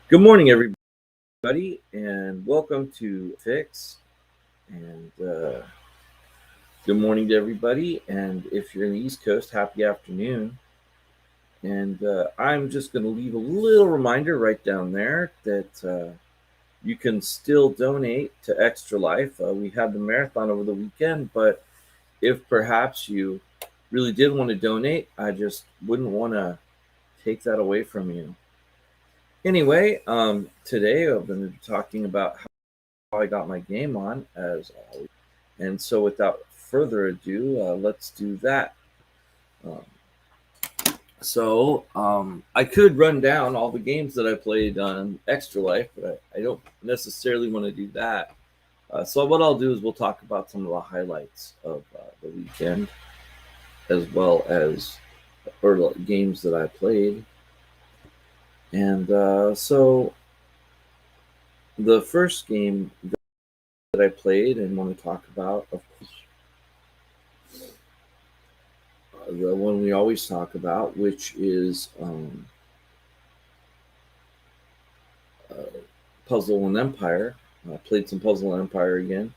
Good morning, everybody, and welcome to Fixx. And good morning to everybody. And if you're in the East Coast, happy afternoon. And I'm just going to leave a little reminder right down there that you can still donate to Extra Life. We had the marathon over the weekend, but if perhaps you really did want to donate, I just wouldn't want to take that away from you. Anyway, today I'm going to be talking about how I got my game on, as always. And so, without further ado, let's do that. Um, I could run down all the games that I played on Extra Life, but I don't necessarily want to do that. So, what I'll do is we'll talk about some of the highlights of the weekend, as well as or games that I played. And the first game that I played and want to talk about, of course, the one we always talk about, which is Puzzle and Empire. I played some Puzzle and Empire again.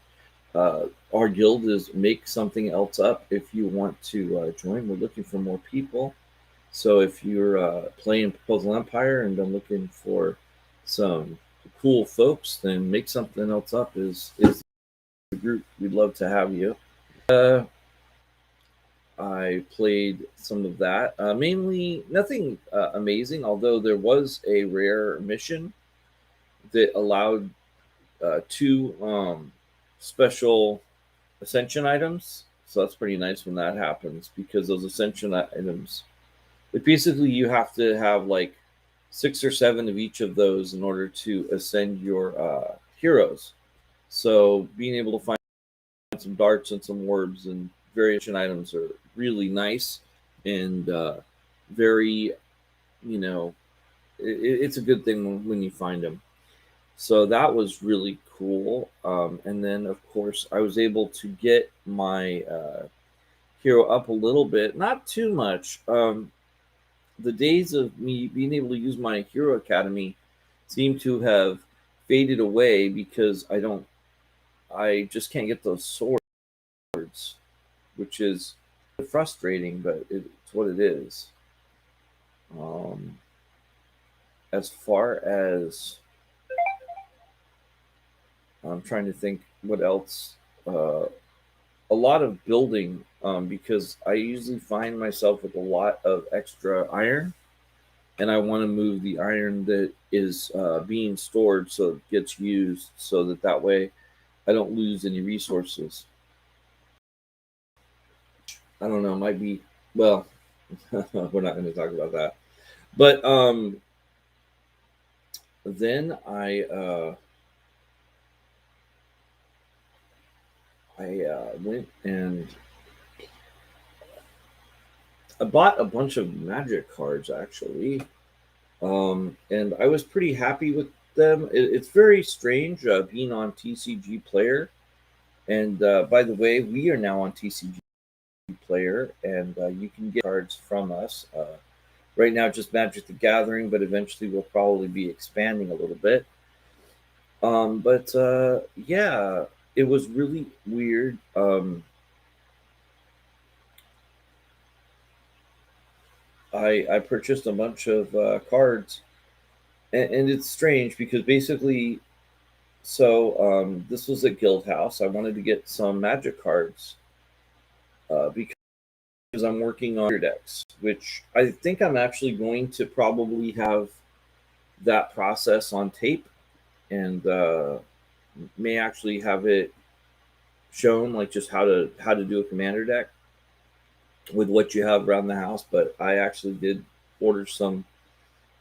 Our guild is Make Something Else Up. If you want to join, we're looking for more people. So if you're playing Puzzle Empire and been looking for some cool folks, then Make Something Else Up is the group. We'd love to have you. I played some of that. Mainly nothing amazing, although there was a rare mission that allowed two special ascension items. So that's pretty nice when that happens, because those ascension items, basically you have to have like 6 or 7 of each of those in order to ascend your heroes. So being able to find some darts and some orbs and variation items are really nice and very, it's a good thing when you find them. So that was really cool. And then, of course, I was able to get my hero up a little bit, not too much. The days of me being able to use my Hero Academy seem to have faded away because I just can't get those swords, which is frustrating, but it's what it is. As far as I'm trying to think what else. A lot of building, because I usually find myself with a lot of extra iron, and I want to move the iron that is being stored so it gets used, so that way I don't lose any resources. I don't know, might be, well, we're not going to talk about that. But then I went and I bought a bunch of magic cards, actually, and I was pretty happy with them. It's very strange being on TCG Player, and by the way, we are now on TCG Player, and you can get cards from us. Right now, just Magic the Gathering, but eventually we'll probably be expanding a little bit. But yeah, it was really weird. I purchased a bunch of cards, and it's strange because basically, this was at Guild House. I wanted to get some Magic cards because I'm working on decks, which I think I'm actually going to probably have that process on tape, and may actually have it shown, like just how to do a commander deck with what you have around the house. But I actually did order some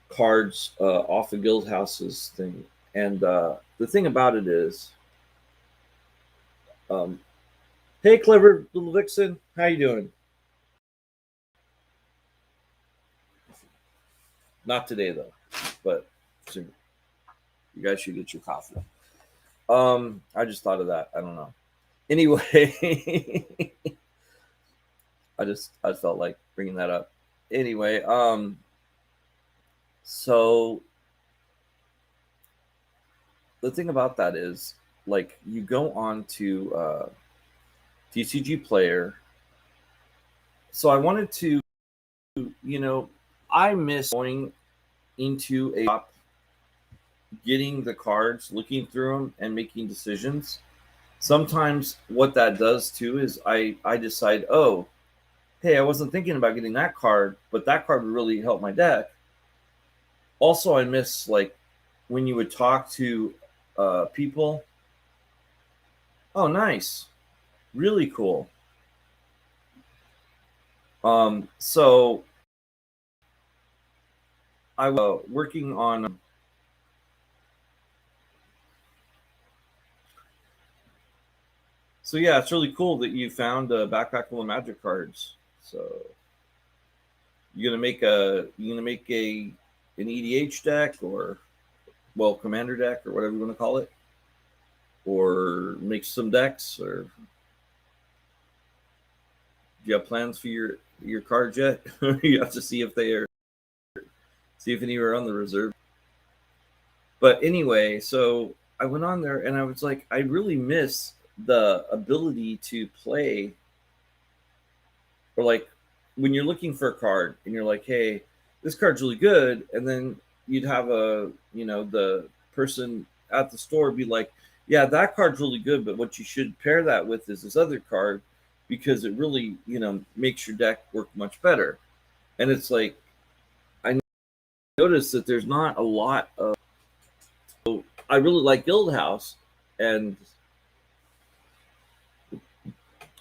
cards off the guild houses thing. And the thing about it is, um, hey, clever little vixen, how you doing? Not today though, but soon. You guys should get your coffee. I just thought of that. I don't know. Anyway, I felt like bringing that up. Anyway, so the thing about that is, like, you go on to TCG Player. So I wanted to, I miss going into a shop, getting the cards, looking through them, and making decisions. Sometimes what that does too is I decide, oh, hey, I wasn't thinking about getting that card, but that card would really help my deck. Also, I miss, like, when you would talk to people. Oh, nice, really cool. So I was working on. So yeah, it's really cool that you found a backpack full of magic cards. So you're gonna make an EDH deck, or, well, commander deck, or whatever you want to call it, or make some decks, or do you have plans for your cards yet? You have to see if any are on the reserve. But anyway, so I went on there and I was like, I really miss the ability to play, or, like, when you're looking for a card and you're like, hey, this card's really good, and then you'd have the person at the store be like, yeah, that card's really good, but what you should pair that with is this other card, because it really, makes your deck work much better. And it's like, I noticed that there's not a lot of. So I really like Guildhouse, and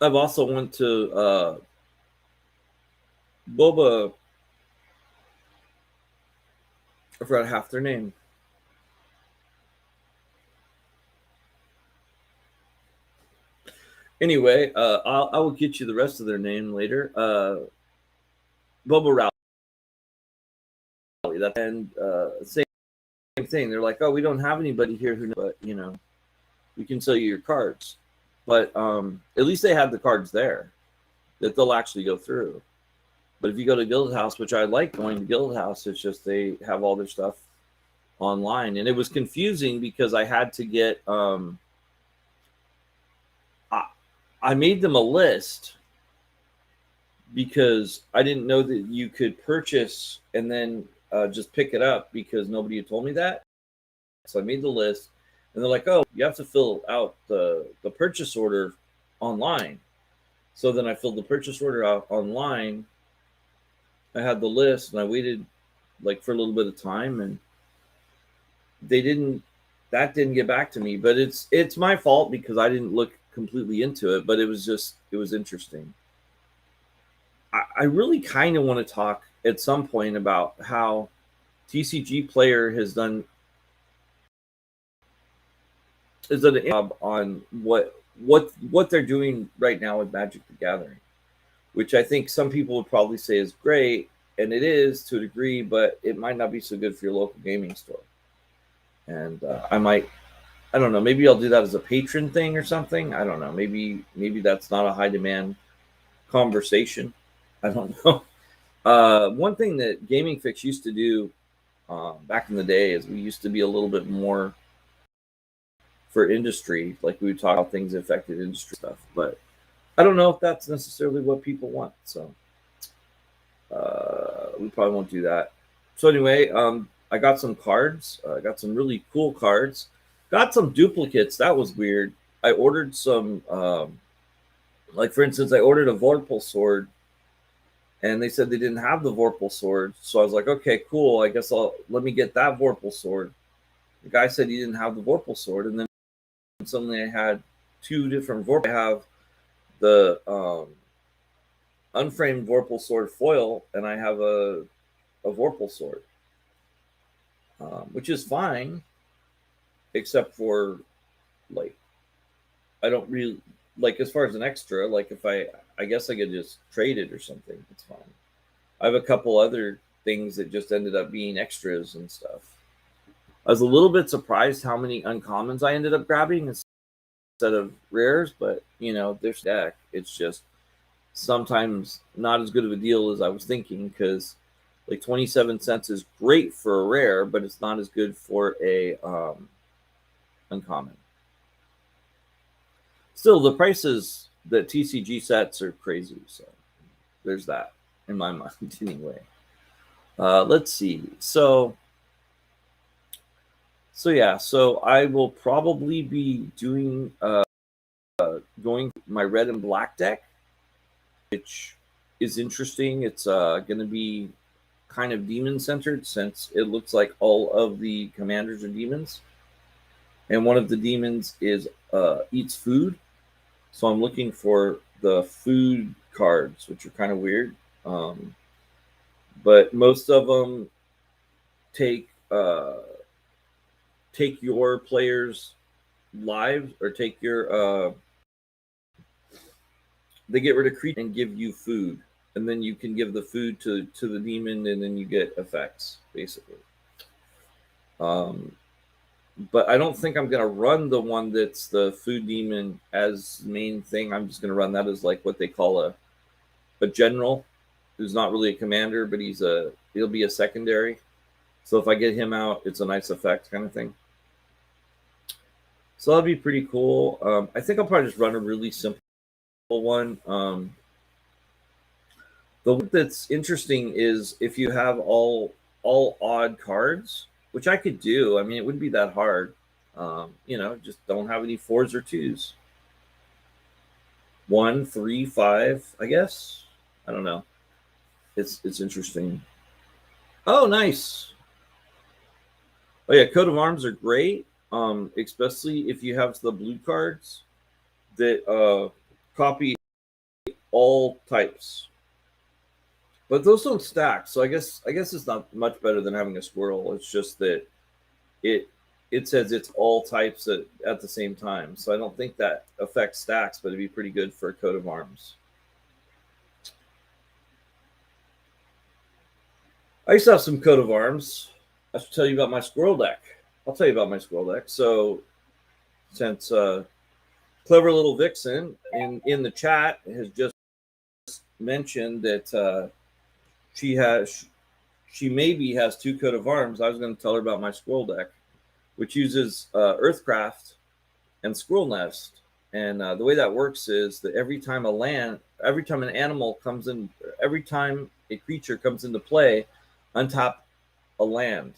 I've also went to Boba. I forgot half their name. Anyway, I will get you the rest of their name later. Boba Rally. That, and same thing. They're like, oh, we don't have anybody here who knows, but we can sell you your cards. But at least they have the cards there that they'll actually go through. But if you go to Guild House, which I like going to Guild House, it's just they have all their stuff online, and it was confusing because I had to get. I made them a list because I didn't know that you could purchase and then just pick it up, because nobody had told me that. So I made the list, and they're like, "Oh, you have to fill out the purchase order online." So then I filled the purchase order out online. I had the list, and I waited, like, for a little bit of time, and they didn't. That didn't get back to me, but it's my fault because I didn't look completely into it. But it was interesting. I really kind of want to talk at some point about how TCG Player has done a job on what they're doing right now with Magic the Gathering, which I think some people would probably say is great, and it is to a degree, but it might not be so good for your local gaming store. And I don't know, maybe I'll do that as a patron thing or something. I don't know. Maybe that's not a high demand conversation. I don't know. One thing that Gaming Fix used to do back in the day is we used to be a little bit more for industry. Like, we would talk about things that affected industry stuff, but I don't know if that's necessarily what people want. So we probably won't do that. So anyway, I got some cards. I got some really cool cards. Got some duplicates. That was weird. I ordered some, like, for instance, I ordered a Vorpal sword, and they said they didn't have the Vorpal sword. So I was like, okay, cool. I guess let me get that Vorpal sword. The guy said he didn't have the Vorpal sword, and then suddenly I had two different Vorpal. I have the unframed Vorpal sword foil, and I have a Vorpal sword. which is fine, except for like I don't really like as far as an extra. Like if I guess I could just trade it or something. It's fine. I have a couple other things that just ended up being extras and stuff. I was a little bit surprised how many uncommons I ended up grabbing instead of rares, but there's deck. It's just sometimes not as good of a deal as I was thinking because like 27 cents is great for a rare, but it's not as good for a uncommon. Still, the prices that TCG sets are crazy, so there's that in my mind anyway. Let's see. So yeah, so I will probably be doing going my red and black deck, which is interesting. It's going to be kind of demon centered since it looks like all of the commanders are demons, and one of the demons is eats food. So I'm looking for the food cards, which are kind of weird. But most of them take take your players' lives or take your they get rid of creatures and give you food, and then you can give the food to the demon, and then you get effects basically. But I don't think I'm gonna run the one that's the food demon as the main thing. I'm just gonna run that as like what they call a general, who's not really a commander, but he'll be a secondary. So if I get him out, it's a nice effect kind of thing. So that'll be pretty cool. I think I'll probably just run a really simple one. The one that's interesting is if you have all odd cards, which I could do. I mean, it wouldn't be that hard. Just don't have any fours or twos. 1, 3, 5, I guess. I don't know. It's interesting. Oh, nice. Oh yeah, coat of arms are great. Especially if you have the blue cards that copy all types. But those don't stack, so I guess it's not much better than having a squirrel. It's just that it says it's all types at the same time. So I don't think that affects stacks, but it'd be pretty good for a coat of arms. I used to have some coat of arms. I should tell you about my squirrel deck. I'll tell you about my squirrel deck. So since clever little Vixen in the chat has just mentioned that she maybe has 2 coat of arms, I was going to tell her about my squirrel deck, which uses Earthcraft and Squirrel Nest. And the way that works is that every time an animal comes in, every time a creature comes into play, untap a land,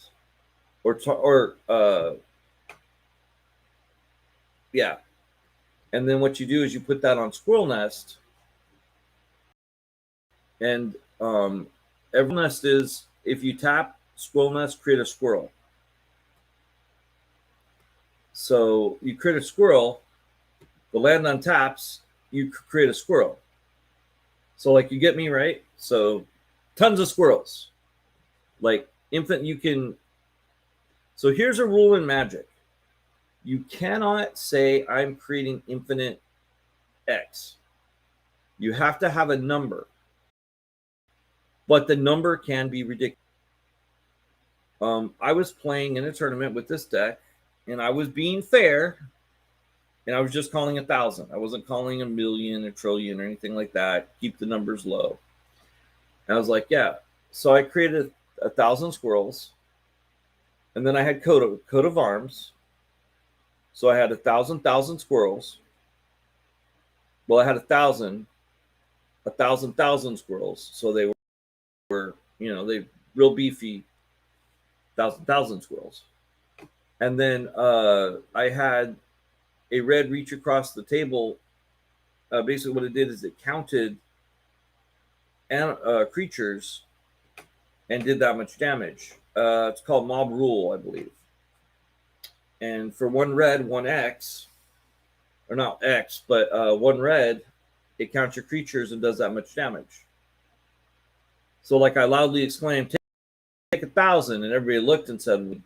yeah. And then what you do is you put that on Squirrel Nest, and every nest is if you tap Squirrel Nest, create a squirrel. So you create a squirrel, the land untaps, you create a squirrel. So like you get me, right? So tons of squirrels. Like infinite, you can. So here's a rule in Magic. You cannot say I'm creating infinite X. You have to have a number. But the number can be ridiculous. I was playing in a tournament with this deck, and I was being fair, and I was just calling 1,000. I wasn't calling a million or trillion or anything like that. Keep the numbers low. And I was like, yeah. So I created 1,000 squirrels, and then I had coat of arms. So I had 1,000 squirrels. Well, I had 1,000 squirrels. So they were they real beefy 1,000 squirrels. And then I had a red reach across the table. Basically, what it did is it counted creatures and did that much damage. It's called Mob Rule, I believe. And for 1 red, 1 X, or not X, but 1 red, it counts your creatures and does that much damage. So, like I loudly exclaimed, take 1,000, and everybody looked and said,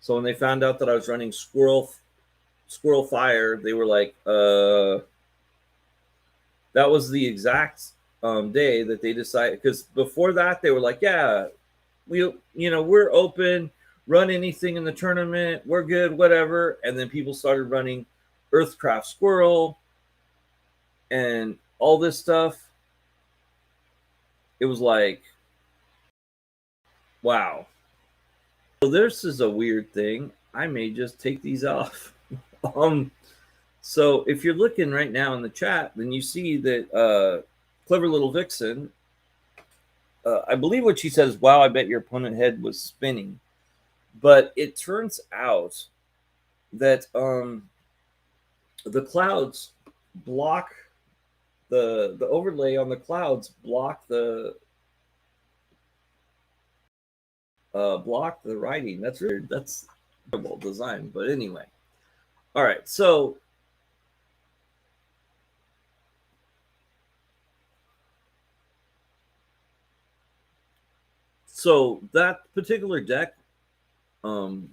So when they found out that I was running Squirrel Fire, they were like, that was the exact day that they decided. Because before that, they were like, yeah, we're open, run anything in the tournament, we're good, whatever. And then people started running Earthcraft Squirrel and all this stuff. It was like, wow. So this is a weird thing. I may just take these off. So if you're looking right now in the chat, then you see that Clever Little Vixen, I believe what she says, wow, I bet your opponent head was spinning. But it turns out that the clouds block the overlay on the clouds block the writing. That's weird. That's terrible design. But anyway, all right. So that particular deck, the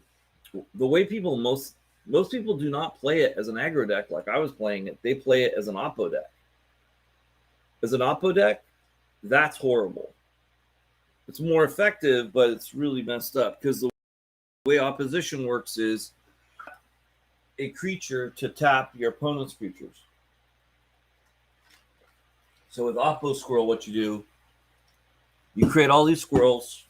way most people do not play it as an aggro deck like I was playing it. They play it as an oppo deck. As an oppo deck, that's horrible. It's more effective, but it's really messed up because the way opposition works is a creature to tap your opponent's creatures. So with oppo squirrel, what you do, you create all these squirrels,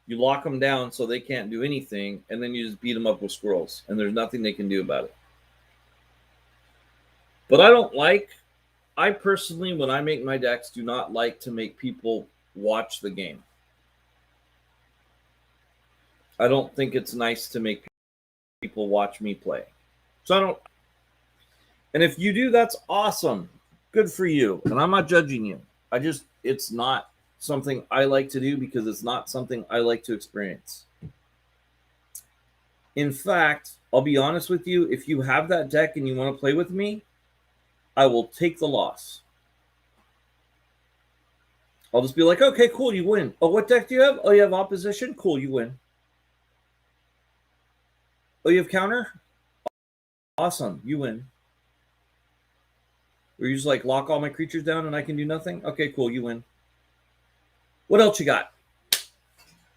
you lock them down so they can't do anything, and then you just beat them up with squirrels, and there's nothing they can do about it. But I personally, when I make my decks, do not like to make people watch the game. I don't think it's nice to make people watch me play. So I don't. And if you do, that's awesome. Good for you. And I'm not judging you. It's not something I like to do because it's not something I like to experience. In fact, I'll be honest with you. If you have that deck and you want to play with me, I will take the loss. I'll just be like, okay, cool, you win. Oh, what deck do you have? Oh, you have opposition? Cool, you win. Oh, you have counter? Awesome, you win. Or you just like lock all my creatures down and I can do nothing? Okay, cool, you win. What else you got?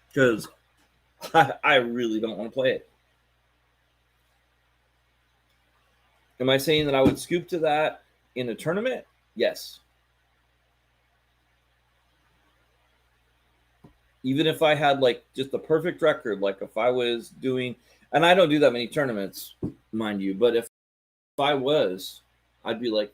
Because I really don't want to play it. Am I saying that I would scoop to that in a tournament? Yes. Even if I had like just the perfect record, like if I was doing, and I don't do that many tournaments, mind you, but if I was, I'd be like,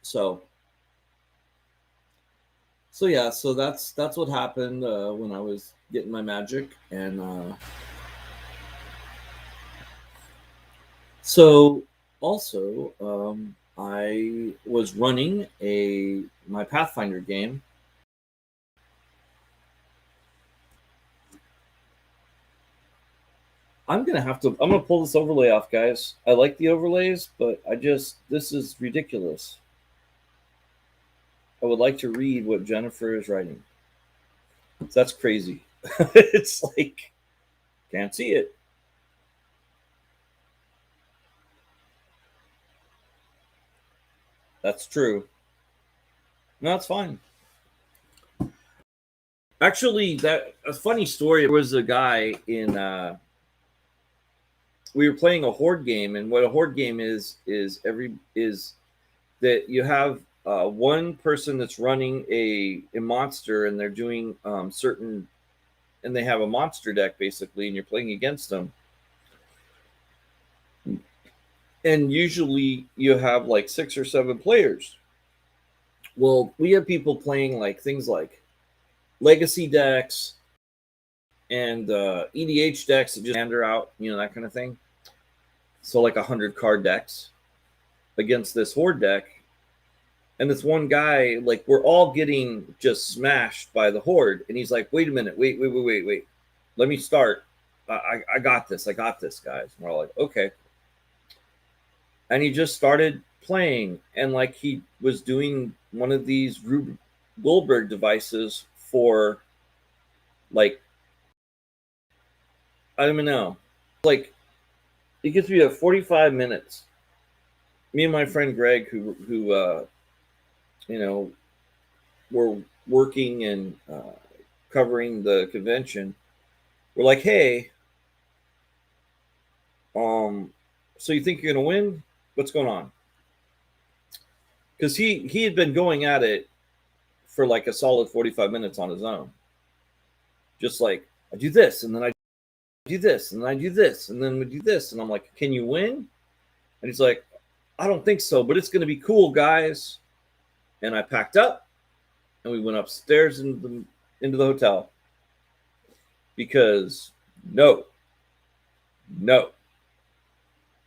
so yeah, so that's what happened when I was getting my magic, and so also I was running my Pathfinder game. I'm gonna pull this overlay off, guys. I like the overlays, but this is ridiculous. I would like to read what Jennifer is writing. That's crazy. It's like, can't see it. That's true. No, that's fine. Actually, a funny story. There was a guy in we were playing a horde game, and what a horde game is that you have one person that's running a monster, and they're doing certain, and they have a monster deck basically, and you're playing against them. And usually you have like 6 or 7 players. Well, we have people playing like things like legacy decks and EDH decks that just pander out, that kind of thing. So like 100 card decks against this horde deck. And this one guy, like, we're all getting just smashed by the horde. And he's like, wait a minute, wait. Let me start. I got this, guys. And we're all like, okay. And he just started playing, and like he was doing one of these Rube Goldberg devices for like, I don't even know, like it gets me at 45 minutes. Me and my friend Greg, who you know, were working and covering the convention, we're like, hey, so you think you're gonna win? What's going on? Because he had been going at it for like a solid 45 minutes on his own, just like, I do this and then I do this and then I do this and then we do this, and I'm like, can you win? And he's like, I don't think so, but it's gonna be cool, guys. And I packed up and we went upstairs into the hotel, because no,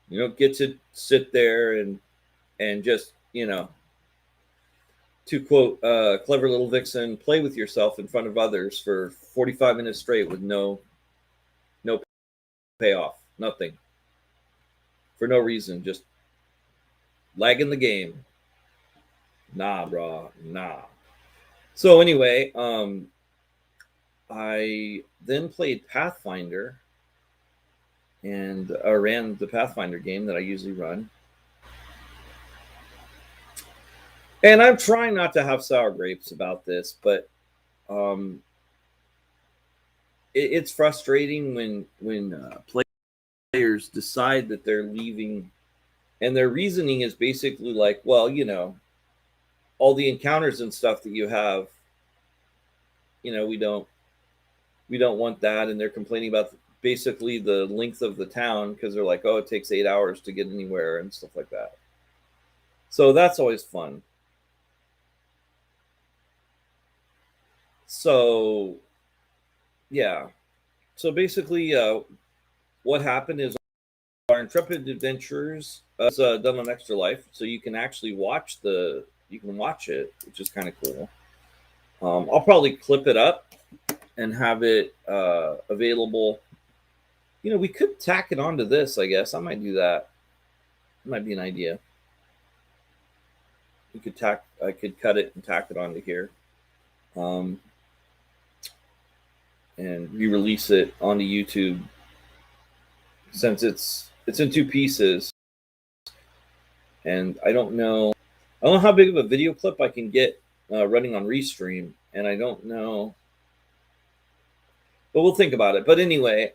you don't get to sit there and just, to quote clever little vixen, play with yourself in front of others for 45 minutes straight with no payoff, nothing, for no reason, just lagging the game. Nah, bro, nah. So anyway, I then played Pathfinder, and I ran the Pathfinder game that I usually run. And I'm trying not to have sour grapes about this, but it's frustrating when players decide that they're leaving, and their reasoning is basically like, well, all the encounters and stuff that you have, we don't want that, and they're complaining about basically the length of the town, because they're like, oh, it takes 8 hours to get anywhere and stuff like that. So that's always fun. So yeah, so basically what happened is our intrepid adventurers is done on Extra Life, so you can actually watch it, which is kind of cool. I'll probably clip it up and have it available. We could tack it onto this, I guess. I might do that. It might be an idea. I could cut it and tack it onto here, and re-release it onto YouTube, since it's in two pieces, and I don't know how big of a video clip I can get running on Restream, and I don't know, but we'll think about it. But anyway,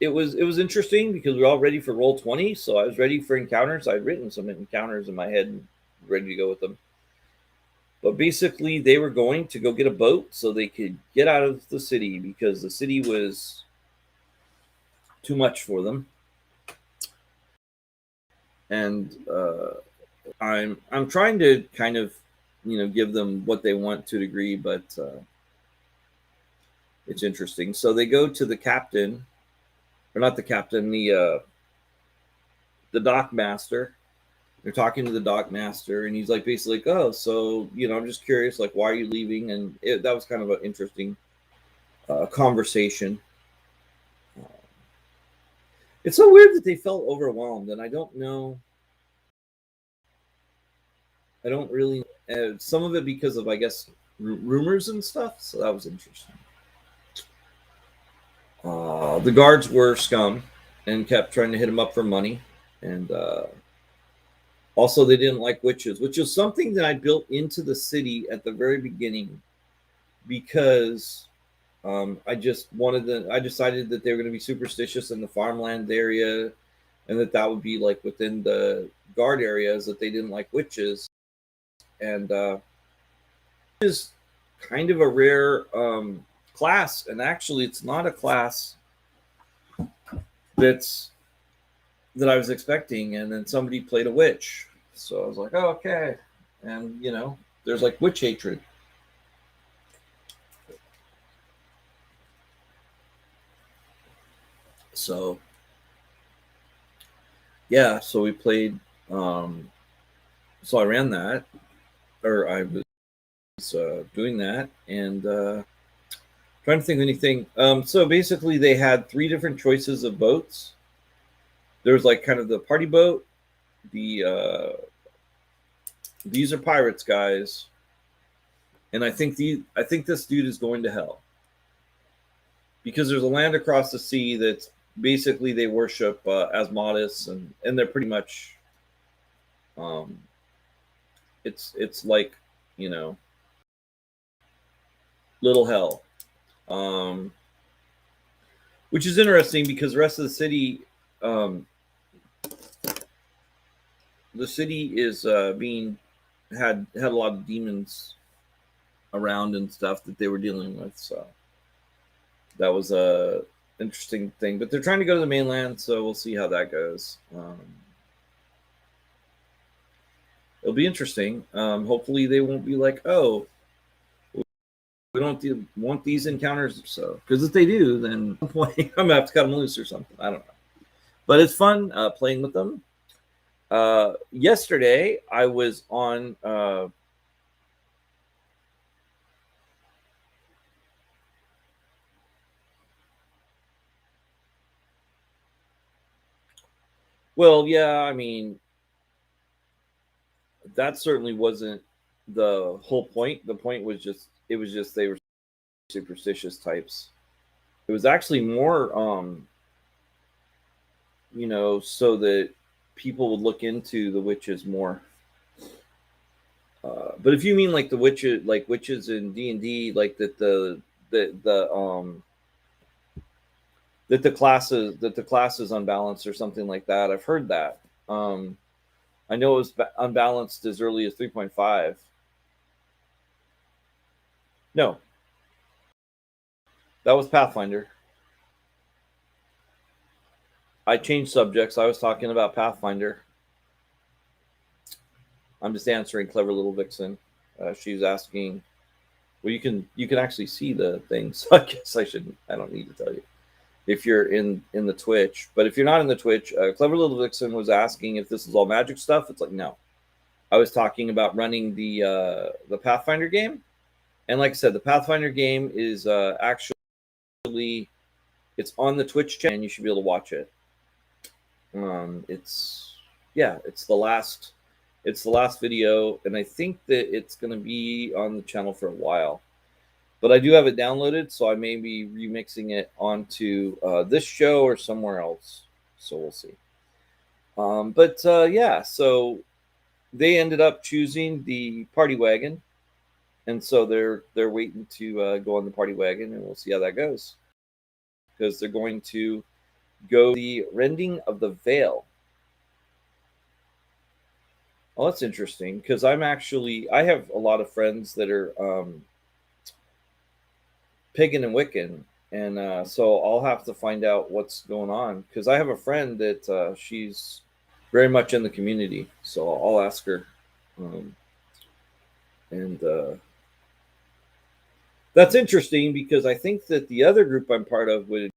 it was interesting because we were all ready for Roll20, so I was ready for encounters. I'd written some encounters in my head and ready to go with them. But basically, they were going to go get a boat so they could get out of the city, because the city was too much for them. And I'm trying to kind of give them what they want to a degree, but it's interesting. So they go to the captain, or not the captain, the dock master. They're talking to the dock master, and he's like, basically like, oh, so I'm just curious, like, why are you leaving? And that was kind of an interesting conversation. It's so weird that they felt overwhelmed, and I don't know. I don't really. Some of it because of, I guess, rumors and stuff. So that was interesting. The guards were scum and kept trying to hit him up for money, and also they didn't like witches, which is something that I built into the city at the very beginning, because I decided that they were going to be superstitious in the farmland area, and that would be like within the guard areas, that they didn't like witches. And is kind of a rare class, and actually it's not a class that I was expecting. And then somebody played a witch, so I was like, oh, okay. And there's like witch hatred. So yeah, so we played. So I ran that, or I was doing that, and trying to think of anything. So basically, they had 3 different choices of boats. There was like kind of the party boat, the these are pirates, guys, and I think this dude is going to hell because there's a land across the sea that's basically they worship Asmodeus, and they're pretty much um, it's like, you know, little hell, um, which is interesting because the rest of um, the city is being had a lot of demons around and stuff that they were dealing with. So that was a interesting thing. But they're trying to go to the mainland, so we'll see how that goes. It'll be interesting. Hopefully, they won't be like, "Oh, we don't want these encounters." So, because if they do, then I'm gonna have to cut them loose or something. I don't know. But it's fun playing with them. Yesterday, I was on. Well, yeah, I mean, that certainly wasn't the whole point. The point was just it was just they were superstitious types. It was actually more, so that people would look into the witches more. But if you mean like the witches, like witches in D&D, like that the class is unbalanced or something like that, I've heard that. I know it was unbalanced as early as 3.5. No, that was Pathfinder. I changed subjects. I was talking about Pathfinder. I'm just answering clever little vixen. She's asking. Well, you can actually see the thing, so I guess I shouldn't. I don't need to tell you if you're in the Twitch. But if you're not in the Twitch, clever little vixen was asking if this is all magic stuff. It's like no. I was talking about running the Pathfinder game, and like I said, the Pathfinder game is actually it's on the Twitch channel, and you should be able to watch it. It's yeah, it's the last video, and I think that it's going to be on the channel for a while. But I do have it downloaded, so I may be remixing it onto this show or somewhere else. So we'll see. Yeah, so they ended up choosing the party wagon, and so they're waiting to go on the party wagon, and we'll see how that goes because they're going to go the rending of the veil. Oh, that's interesting because I have a lot of friends that are pagan and Wiccan, and so I'll have to find out what's going on because I have a friend that she's very much in the community, so I'll ask her, and that's interesting because I think that the other group I'm part of would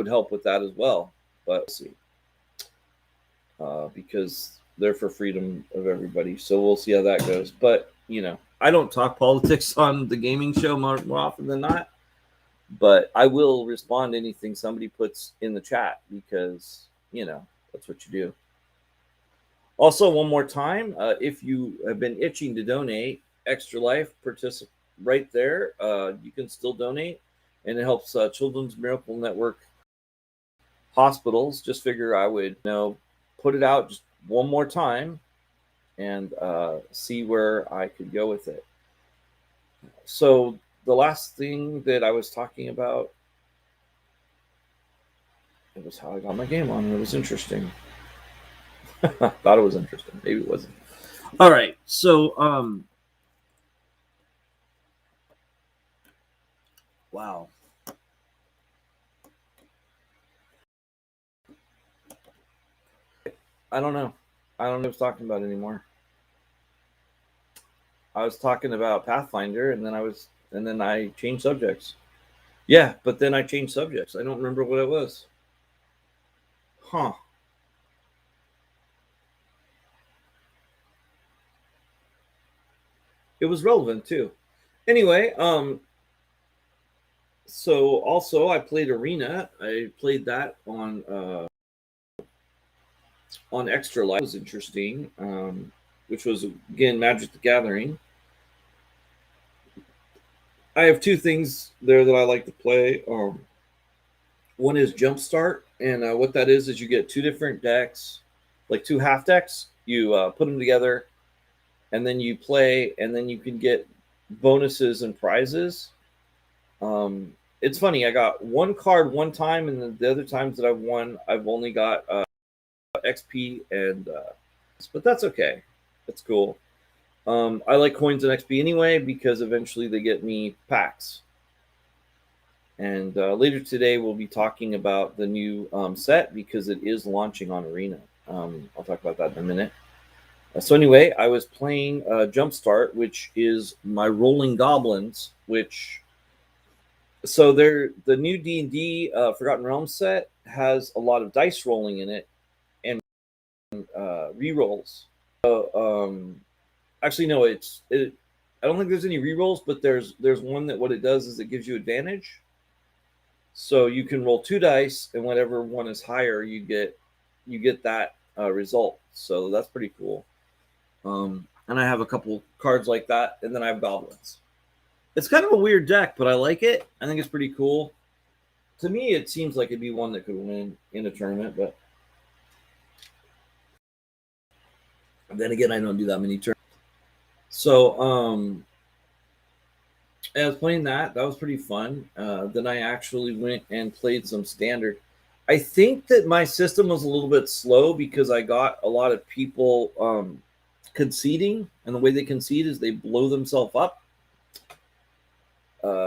help with that as well, but we'll see, because they're for freedom of everybody, so we'll see how that goes. But I don't talk politics on the gaming show more often than not, but I will respond to anything somebody puts in the chat because that's what you do. Also, one more time, if you have been itching to donate, Extra Life participate right there. You can still donate, and it helps Children's Miracle Network hospitals. Just figure I would put it out just one more time and see where I could go with it. So the last thing that I was talking about, it was how I got my game on. It was interesting. I thought it was interesting. Maybe it wasn't. All right. So, wow. I don't know. I don't know what I was talking about anymore. I was talking about Pathfinder, and then I changed subjects. Yeah, but then I changed subjects. I don't remember what it was. Huh. It was relevant too. Anyway, so also I played Arena. I played that on on Extra Life was interesting, which was again Magic the Gathering. I have two things there that I like to play. One is Jumpstart, and what that is you get two different decks, like two half decks. You put them together, and then you play, and then you can get bonuses and prizes. It's funny. I got one card one time, and then the other times that I've won, I've only got XP and, but that's okay. That's cool. I like coins and XP anyway because eventually they get me packs. And later today, we'll be talking about the new set because it is launching on Arena. I'll talk about that in a minute. So anyway, I was playing Jumpstart, which is my Rolling Goblins, which so they're the new D&D Forgotten Realms set has a lot of dice rolling in it and rerolls. Actually, no, I don't think there's any rerolls, but there's one that what it does is it gives you advantage. So you can roll two dice, and whatever one is higher, you get that result. So that's pretty cool. And I have a couple cards like that, and then I have goblins. It's kind of a weird deck, but I like it. I think it's pretty cool. To me, it seems like it'd be one that could win in a tournament, but then again, I don't do that many tournaments. So I was playing that. That was pretty fun. Then I actually went and played some standard. I think that my system was a little bit slow because I got a lot of people conceding, and the way they concede is they blow themselves up.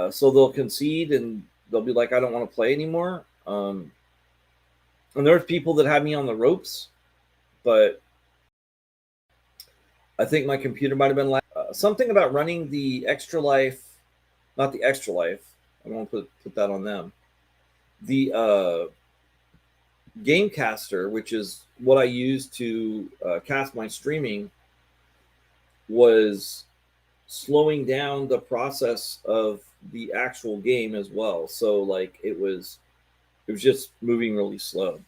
So they'll concede and they'll be like, "I don't want to play anymore." And there's people that had me on the ropes, but I think my computer might have been something about running the Extra Life, not the Extra Life. I won't put that on them. The Gamecaster, which is what I use to cast my streaming, was slowing down the process of the actual game as well. So like it was just moving really slow.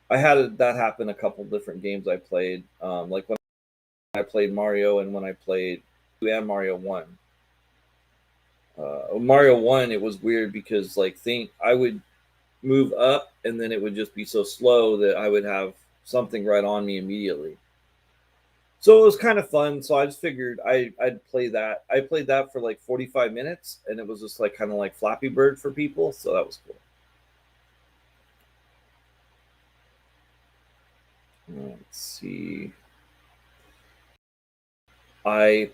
I had that happen a couple different games I played, like when I played Mario and when I played and Mario One. Mario One, it was weird because like I would move up and then it would just be so slow that I would have something right on me immediately. So it was kind of fun. So I just figured I'd play that. I played that for like 45 minutes and it was just like kind of like Flappy Bird for people. So that was cool. Let's see. I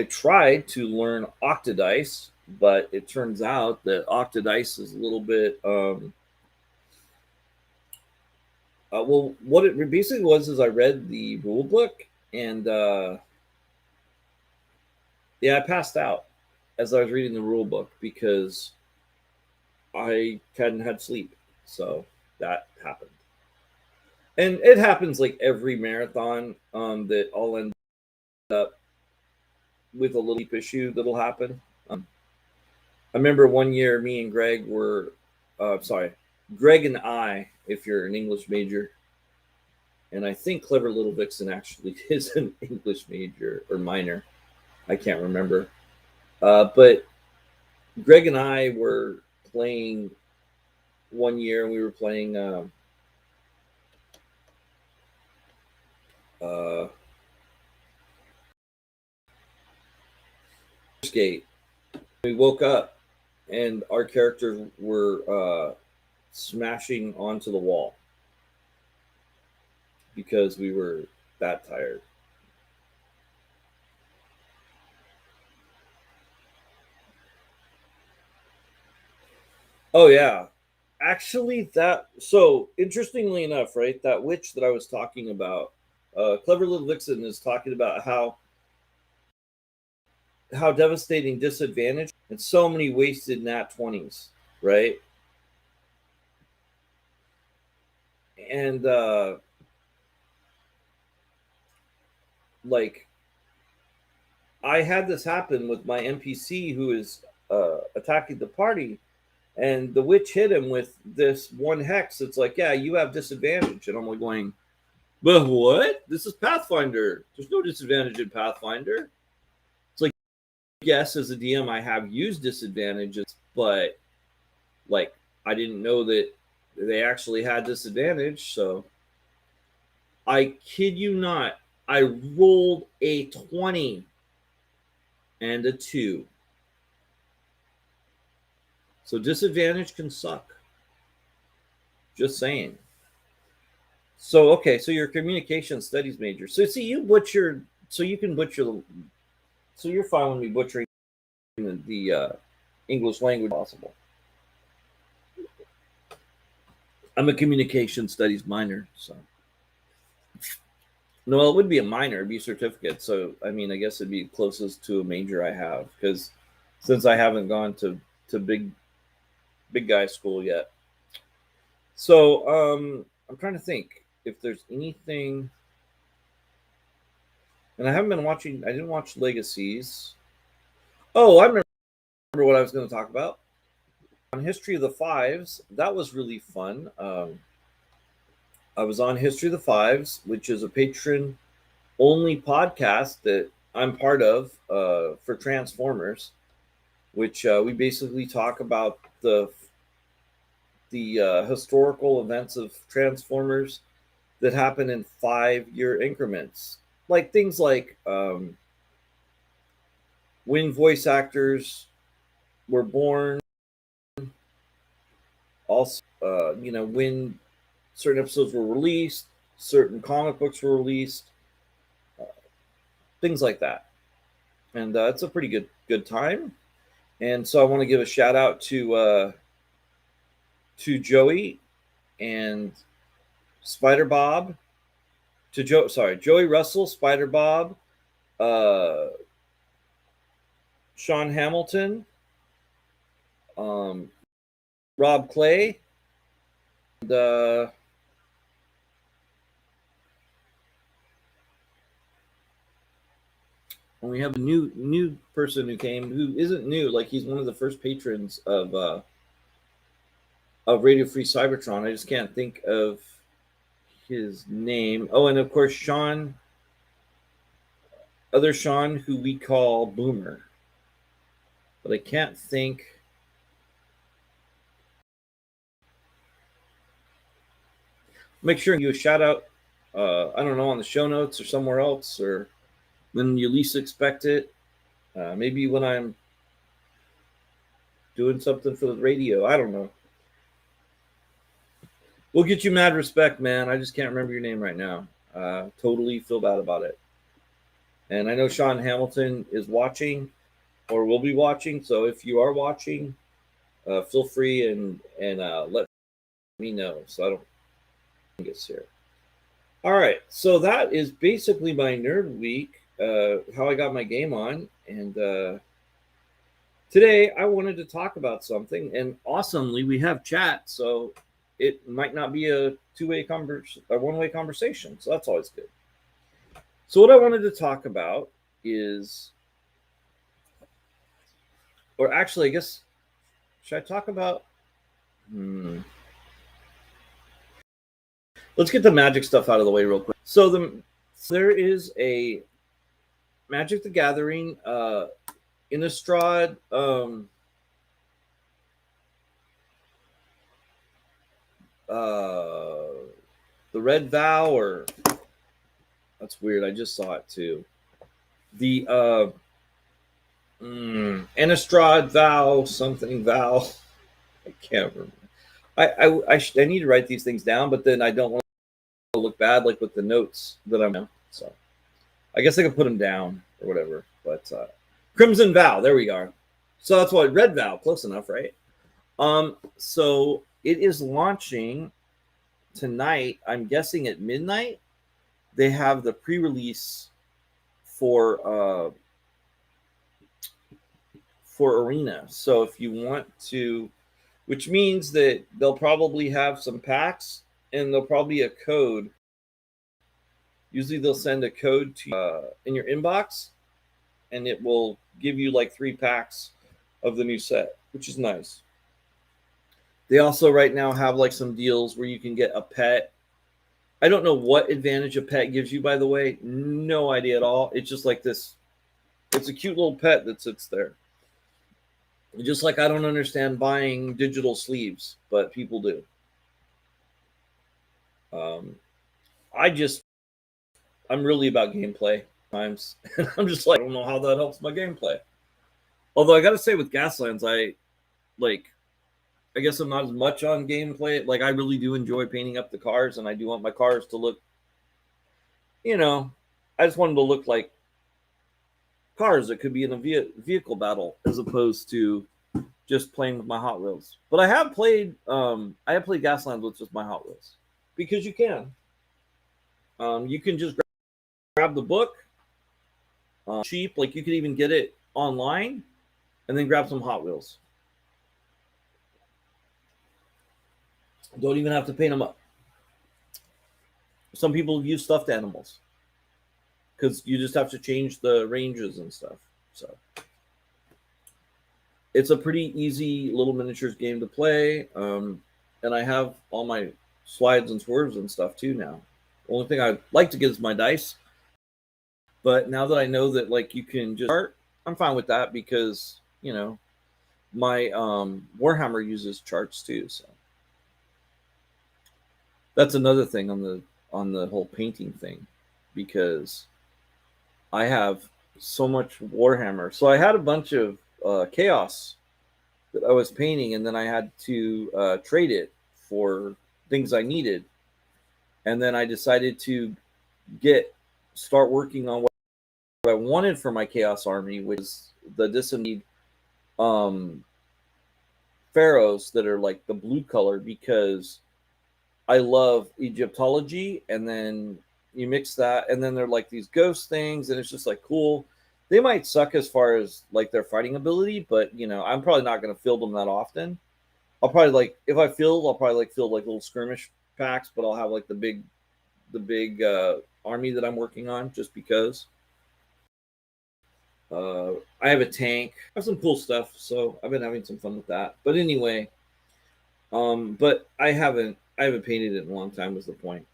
tried to learn Octodice, but it turns out that Octodice is a little bit, well, what it basically was is I read the rule book and, yeah, I passed out as I was reading the rule book because I hadn't had sleep. So that happened. And it happens like every marathon that I'll end up with a little sleep issue that'll happen. I remember one year me and Greg were, Greg and I, if you're an English major, and I think Clever Little Vixen actually is an English major or minor. I can't remember. But Greg and I were playing one year, and we were playing skate. We woke up, and our characters were smashing onto the wall because we were that tired. Oh yeah, actually, that so interestingly enough, right? That witch that I was talking about, Clever Little Vixen is talking about how devastating disadvantage and so many wasted nat 20s, right? And like I had this happen with my NPC who is attacking the party, And the witch hit him with this one hex. It's like, yeah, you have disadvantage. And I'm like going, but what? This is Pathfinder. There's no disadvantage in Pathfinder. It's like, yes, as a DM, I have used disadvantages, but like, I didn't know that they actually had disadvantage. So I kid you not, I rolled a 20 and a 2. So disadvantage can suck. Just saying. So okay, so you're a communication studies major. So see, you butchered. So you can butcher. So you're fine with me butchering the English language possible. I'm a communication studies minor, so no, it would be a minor, it'd be a certificate. So I mean, I guess it'd be closest to a major I have because since I haven't gone to big guy school yet. So I'm trying to think if there's anything, and I haven't been watching. I didn't watch Legacies. Oh, I remember what I was going to talk about on History of the Fives. That was really fun. I was on History of the Fives, which is a patron only podcast that I'm part of for Transformers, which we basically talk about the historical events of Transformers that happen in 5-year increments, like things like when voice actors were born, also when certain episodes were released, certain comic books were released, things like that, and it's a pretty good time. And so I want to give a shout out to Joey and Spider Bob, to Joey Russell, Spider Bob, uh, Sean Hamilton, Rob Clay, and and we have a new person who came, who isn't new, like he's one of the first patrons of Radio Free Cybertron. I just can't think of his name. Oh, and of course Sean, other Sean, who we call Boomer, but I can't think. Make sure you shout out. I don't know, on the show notes or somewhere else, or when you least expect it. Maybe when I'm doing something for the radio. I don't know. We'll get you mad respect, man. I just can't remember your name right now. Totally feel bad about it. And I know Sean Hamilton is watching or will be watching. So if you are watching, feel free and let me know so I don't get here. All right. So that is basically my nerd week, how I got my game on. And today I wanted to talk about something. And awesomely, we have chat. So it might not be a one-way conversation. So that's always good. So what I wanted to talk about is, or actually, I guess, should I talk about? Let's get the magic stuff out of the way real quick. So there is a Magic the Gathering Innistrad the Red Vow, or that's weird. I just saw it too. The Innistrad Vow, something Vow. I can't remember. I need to write these things down, but then I don't want to look bad, like with the notes that I'm. So I guess I could put them down or whatever. But Crimson Vow, there we are. So that's what Red Vow, close enough, right? So it is launching tonight. I'm guessing at midnight. They have the pre-release for Arena. So if you want to, which means that they'll probably have some packs and there'll probably be a code. Usually they'll send a code to in your inbox, and it will give you like 3 packs of the new set, which is nice. They also right now have like some deals where you can get a pet. I don't know what advantage a pet gives you, by the way. No idea at all. It's just like this. It's a cute little pet that sits there. Just like I don't understand buying digital sleeves, but people do. Um, I'm really about gameplay times, and I'm just like I don't know how that helps my gameplay. Although I got to say with Gaslands, like I guess I'm not as much on gameplay. Like I really do enjoy painting up the cars, and I do want my cars to look, you know, I just want them to look like cars that could be in a vehicle battle as opposed to just playing with my Hot Wheels. But I have played Gaslands with just my Hot Wheels because you can. You can just grab the book, cheap. Like you could even get it online, and then grab some Hot Wheels. Don't even have to paint them up. Some people use stuffed animals because you just have to change the ranges and stuff. So it's a pretty easy little miniatures game to play. And I have all my slides and swerves and stuff too now. The only thing I'd like to get is my dice. But now that I know that like you can just start, I'm fine with that because, my Warhammer uses charts too. So that's another thing on the whole painting thing because I have so much Warhammer. So I had a bunch of chaos that I was painting, and then I had to trade it for things I needed. And then I decided to start working on what I wanted for my Chaos Army, which is the disembodied pharaohs that are like the blue color because I love Egyptology, and then you mix that, and then they're like these ghost things, and it's just like cool. They might suck as far as like their fighting ability, but I'm probably not going to field them that often. I'll probably like if I field, I'll probably like field like little skirmish packs, but I'll have like the big army that I'm working on just because. I have a tank. I have some cool stuff, so I've been having some fun with that. But anyway, but I haven't painted it in a long time. Was the point?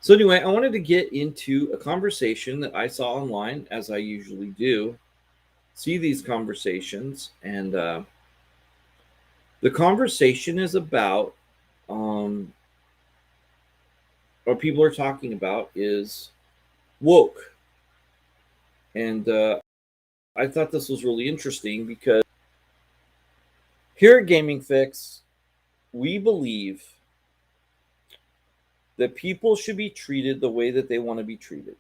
So anyway, I wanted to get into a conversation that I saw online, as I usually do. See these conversations, and the conversation is about, what people are talking about is woke, and I thought this was really interesting because here at Gaming Fixx, we believe that people should be treated the way that they want to be treated.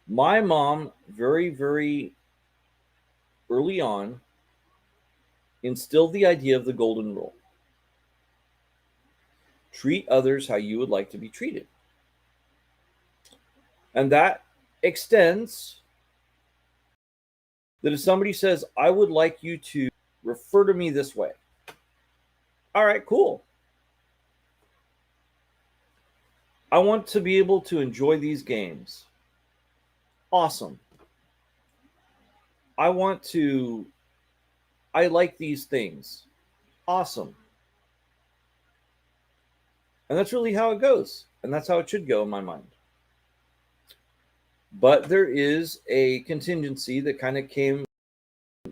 My mom, very, very early on, instilled the idea of the golden rule. Treat others how you would like to be treated. And that extends that if somebody says, I would like you to refer to me this way. All right, cool. I want to be able to enjoy these games. Awesome. I like these things. Awesome. And that's really how it goes. And that's how it should go in my mind. But there is a contingency that kind of came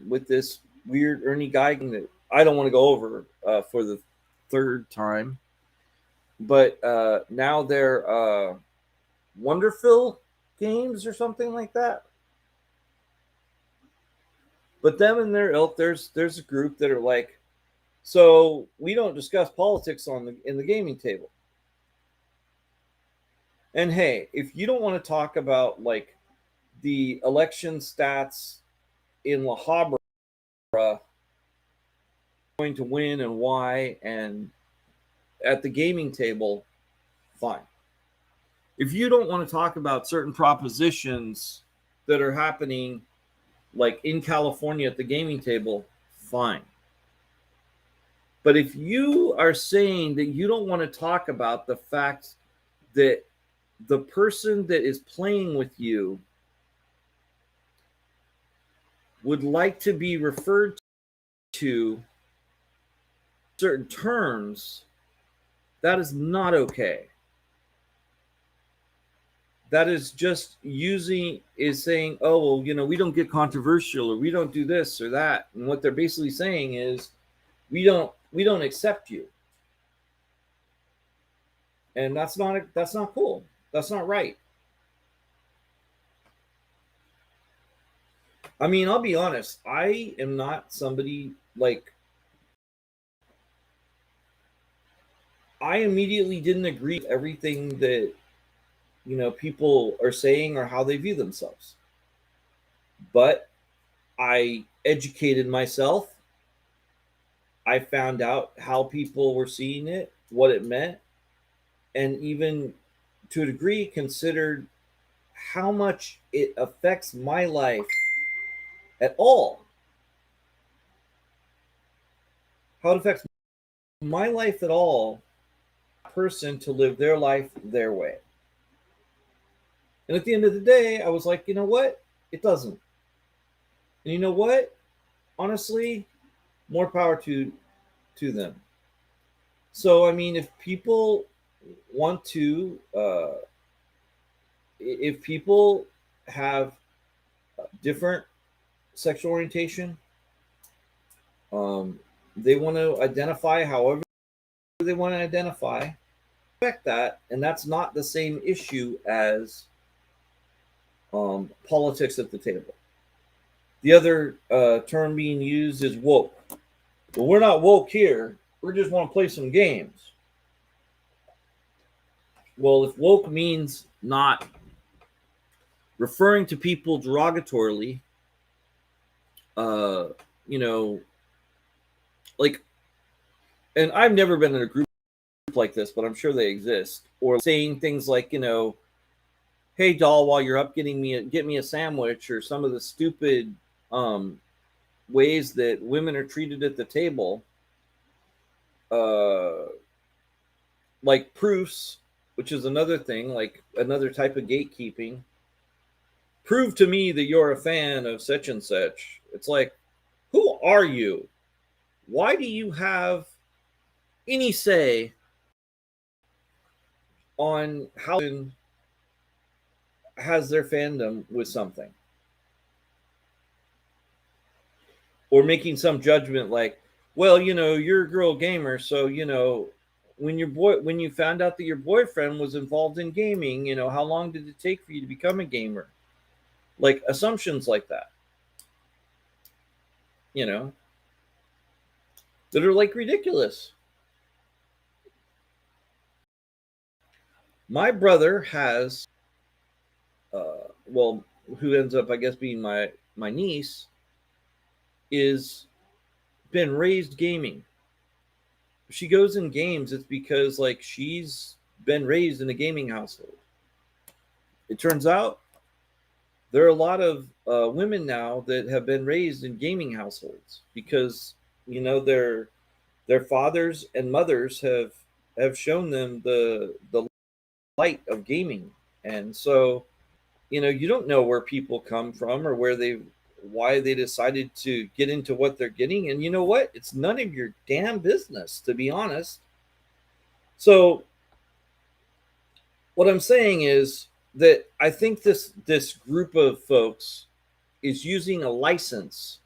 with this weird Ernie Geigen that I don't want to go over for the third time. But now they're Wonderful games or something like that. But them and their ilk, there's a group that are like, so we don't discuss politics in the gaming table. And hey, if you don't want to talk about like the election stats in La Habra, going to win and why, and at the gaming table, fine. If you don't want to talk about certain propositions that are happening like in California at the gaming table, fine. But if you are saying that you don't want to talk about the fact that the person that is playing with you would like to be referred to certain terms, that is not okay. That is just saying, oh, well, we don't get controversial, or we don't do this or that. And what they're basically saying is, we don't accept you. And that's not cool. That's not right. I mean, I'll be honest, I am not somebody like, I immediately didn't agree with everything that people are saying or how they view themselves. But I educated myself. I found out how people were seeing it, what it meant, and even to a degree considered how much it affects my life at all. How it affects my life at all, person to live their life their way. And at the end of the day, I was like, you know what? It doesn't. And you know what? Honestly, more power to them. So I mean, if people want to, if people have different sexual orientation, they want to identify however they want to identify, respect that, and that's not the same issue as politics at the table. The other term being used is woke. Well, we're not woke here. We just want to play some games. Well, if woke means not referring to people derogatorily, uh, you know, like, and I've never been in a group like this, but I'm sure they exist, or saying things like, hey doll, while you're up, get me a sandwich, or some of the stupid ways that women are treated at the table, like proofs, which is another thing, like another type of gatekeeping. Prove to me that you're a fan of such and such. It's like, who are you? Why do you have any say on how has their fandom with something, or making some judgment like, well, you're a girl gamer, so when you found out that your boyfriend was involved in gaming, how long did it take for you to become a gamer? Like assumptions like that, you know that are like ridiculous. My brother has, well, who ends up, I guess, being my niece, is been raised gaming. If she goes in games, it's because like she's been raised in a gaming household. It turns out there are a lot of women now that have been raised in gaming households because their fathers and mothers have shown them the light of gaming. And so you don't know where people come from, or why they decided to get into what they're getting. And you know what? It's none of your damn business, to be honest. So what I'm saying is that I think this group of folks is using a license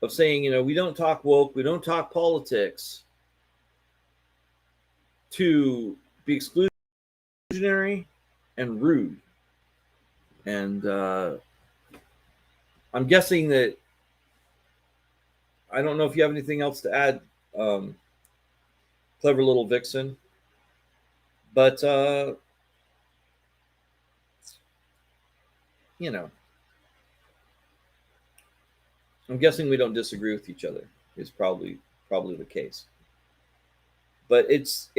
of saying, we don't talk woke, we don't talk politics, to be exclusionary and rude. And I'm guessing that, I don't know if you have anything else to add, clever little vixen, but I'm guessing we don't disagree with each other is probably the case. But it's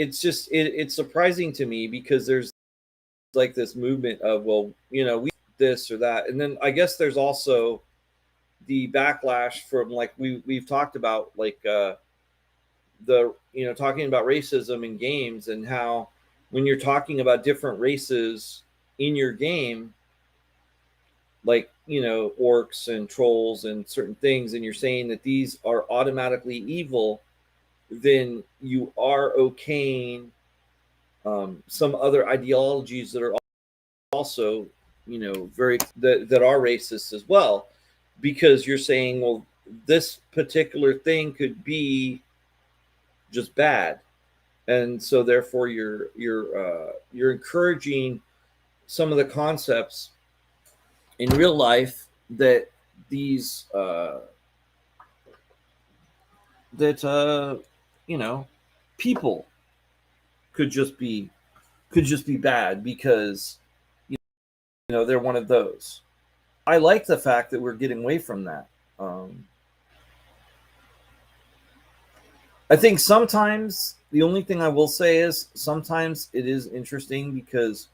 surprising to me because there's like this movement of, well, we this or that, and then I guess there's also the backlash from, like, we've talked about, like the talking about racism in games, and how when you're talking about different races in your game, like orcs and trolls and certain things, and you're saying that these are automatically evil, then you are okaying some other ideologies that are also, very that are racist as well, because you're saying, well, this particular thing could be just bad, and so therefore you're encouraging some of the concepts in real life that these that people could just be bad because they're one of those. I like the fact that we're getting away from that. I think sometimes the only thing I will say is sometimes it is interesting because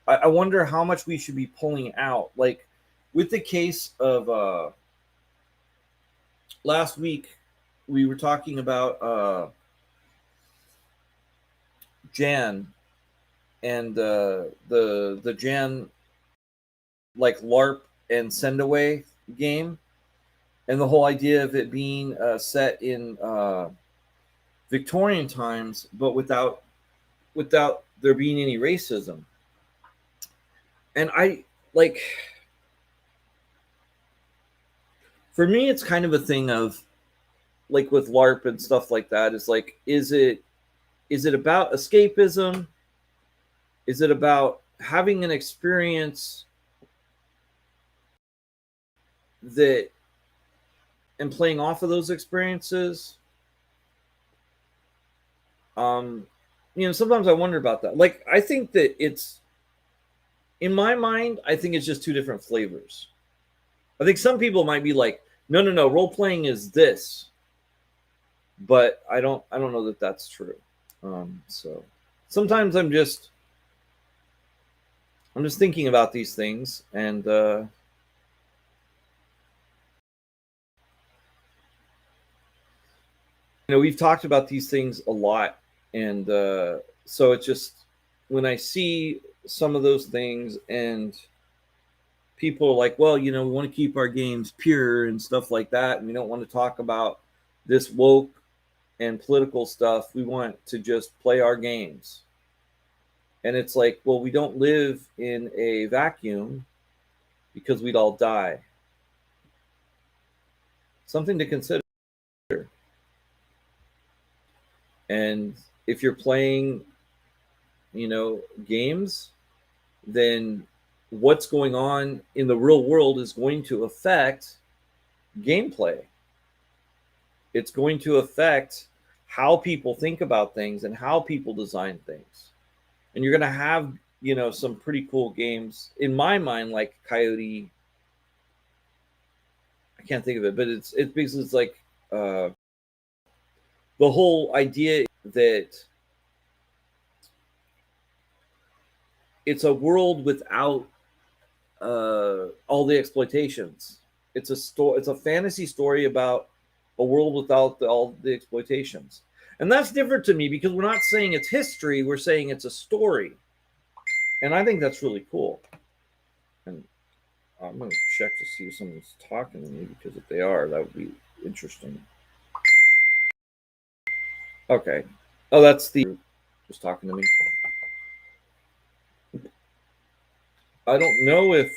I wonder how much we should be pulling out. Like with the case of last week, we were talking about Jan and the Jan like LARP and send away game, and the whole idea of it being set in Victorian times, but without there being any racism. And I like, for me, it's kind of a thing of like with LARP and stuff like that. Is like, is it about escapism? Is it about having an experience that and playing off of those experiences? Sometimes I wonder about that. Like, I think that it's, in my mind, I think it's just two different flavors. I think some people might be like, no, role playing is this, but I don't know that that's true. So sometimes I'm just thinking about these things, and we've talked about these things a lot, and so it's just when I see some of those things and people are like, well, we want to keep our games pure and stuff like that, and we don't want to talk about this woke and political stuff. We want to just play our games. And it's like, well, we don't live in a vacuum because we'd all die. Something to consider. And if you're playing, games, then what's going on in the real world is going to affect gameplay. It's going to affect how people think about things and how people design things. And you're going to have, some pretty cool games in my mind, like Coyote. I can't think of it, but it's basically, it's like the whole idea that it's a world without all the exploitations. It's a fantasy story about a world without all the exploitations. And that's different to me because we're not saying it's history, we're saying it's a story. And I think that's really cool. And I'm going to check to see if someone's talking to me, because if they are, that would be interesting. Okay. Oh, that's the just talking to me. I don't know if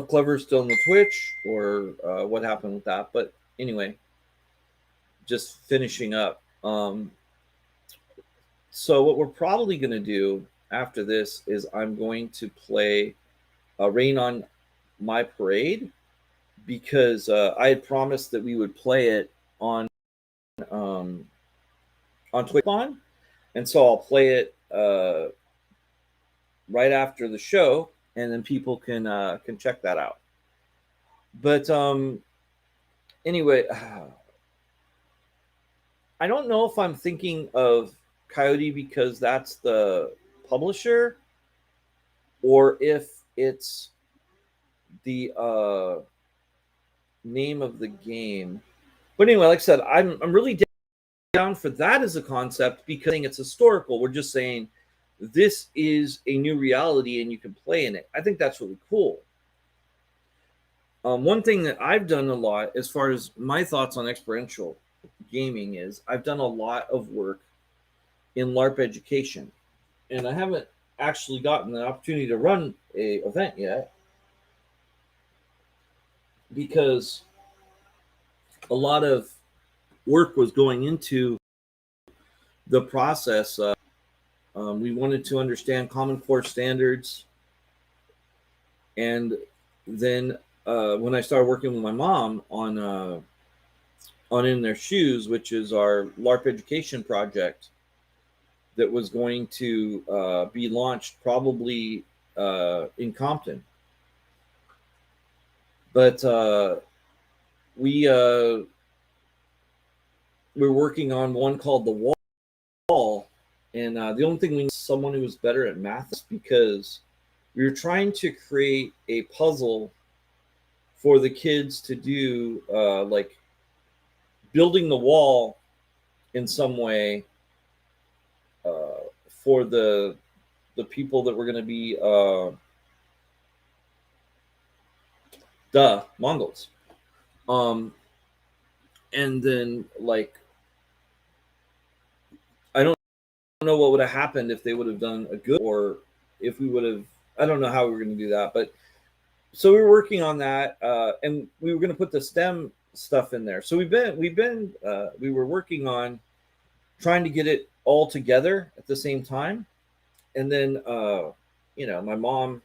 Clever's still on the Twitch or what happened with that, but anyway, just finishing up. So what we're probably going to do after this is I'm going to play Rain on My Parade, because I had promised that we would play it on Twitch, and so I'll play it right after the show, and then people can check that out. But anyway, I don't know if I'm thinking of Coyote because that's the publisher, or if it's the name of the game. But anyway, like I said, I'm really down for that as a concept, because it's historical. We're just saying this is a new reality and you can play in it. I think that's really cool. One thing that I've done a lot as far as my thoughts on experiential gaming is I've done a lot of work in LARP education, and I haven't actually gotten the opportunity to run a event yet because a lot of work was going into the process. We wanted to understand Common Core standards, and then when I started working with my mom on In Their Shoes, which is our LARP education project that was going to be launched probably in Compton. But we're working on one called The Wall, and the only thing we need is someone who was better at math, because we were trying to create a puzzle for the kids to do, like building the wall in some way for the people that were going to be Mongols. And then, like, I don't know what would have happened if they would have done a good, or if we would have, I don't know how we were going to do that. But so we were working on that, and we were going to put the STEM stuff in there. So we were working on trying to get it all together at the same time. And then, my mom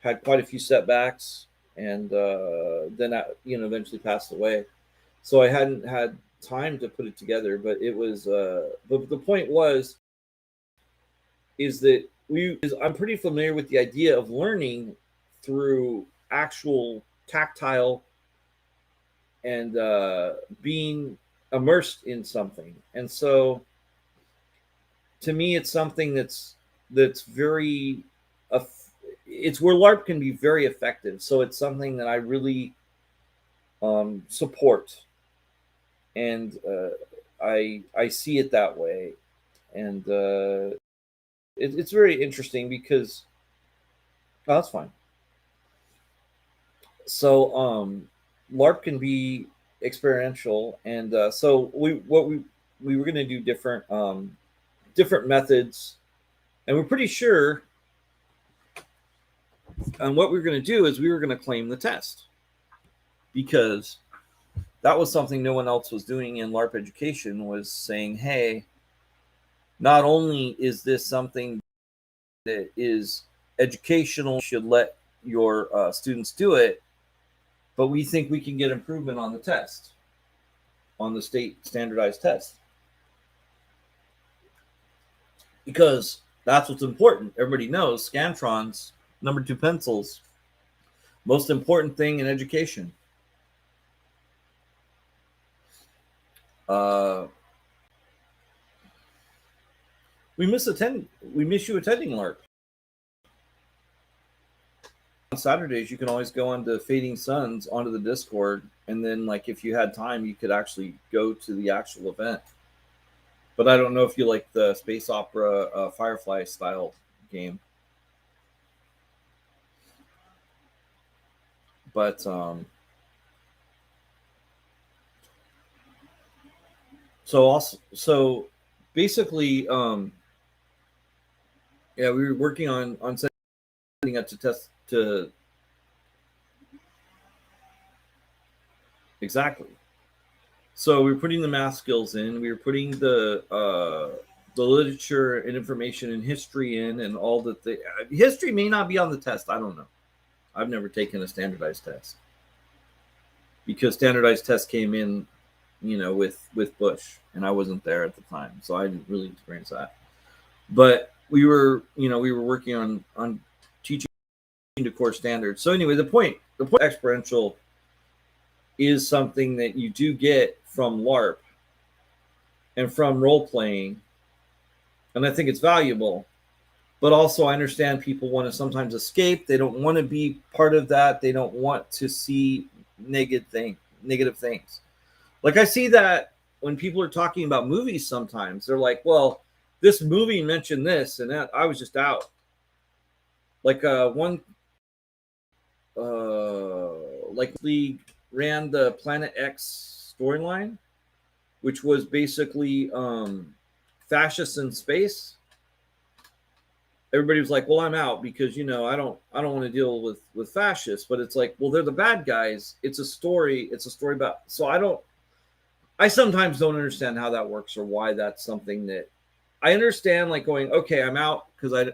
had quite a few setbacks, and then eventually passed away. So I hadn't had time to put it together. But it was, but the point is that I'm pretty familiar with the idea of learning through actual tactile and being immersed in something. And so, to me, it's something that's very, it's where LARP can be very effective. So it's something that I really support, and I see it that way, and it's very interesting because, oh, that's fine. So LARP can be experiential, and so we were going to do different methods, and we're pretty sure. And what we were going to do is we were going to claim the test, because that was something no one else was doing in LARP education, was saying, hey, not only is this something that is educational, should let your students do it, but we think we can get improvement on the test, on the state standardized test, because that's what's important. Everybody knows Scantrons, number 2 pencils, most important thing in education. We miss you attending LARP. On Saturdays, you can always go onto Fading Suns, onto the Discord, and then, like, if you had time, you could actually go to the actual event. But I don't know if you like the space opera Firefly style game. But so basically, yeah, we were working on setting up to test to exactly. So we were putting the math skills in. We were putting the literature and information and history in, and all that. The history may not be on the test. I don't know. I've never taken a standardized test, because standardized tests came in, with Bush, and I wasn't there at the time, so I didn't really experience that. But we were working on teaching to core standards. So anyway, the point experiential is something that you do get from LARP and from role playing, and I think it's valuable. But also, I understand people want to sometimes escape. They don't want to be part of that. They don't want to see negative things. Like, I see that when people are talking about movies, sometimes they're like, well, this movie mentioned this and that. I was just out. Like one like League ran the Planet X storyline, which was basically fascists in space. Everybody was like, "Well, I'm out because I don't want to deal with fascists." But it's like, well, they're the bad guys. It's a story. It's a story about. So I sometimes don't understand how that works or why that's something that I understand. Like going, okay, I'm out because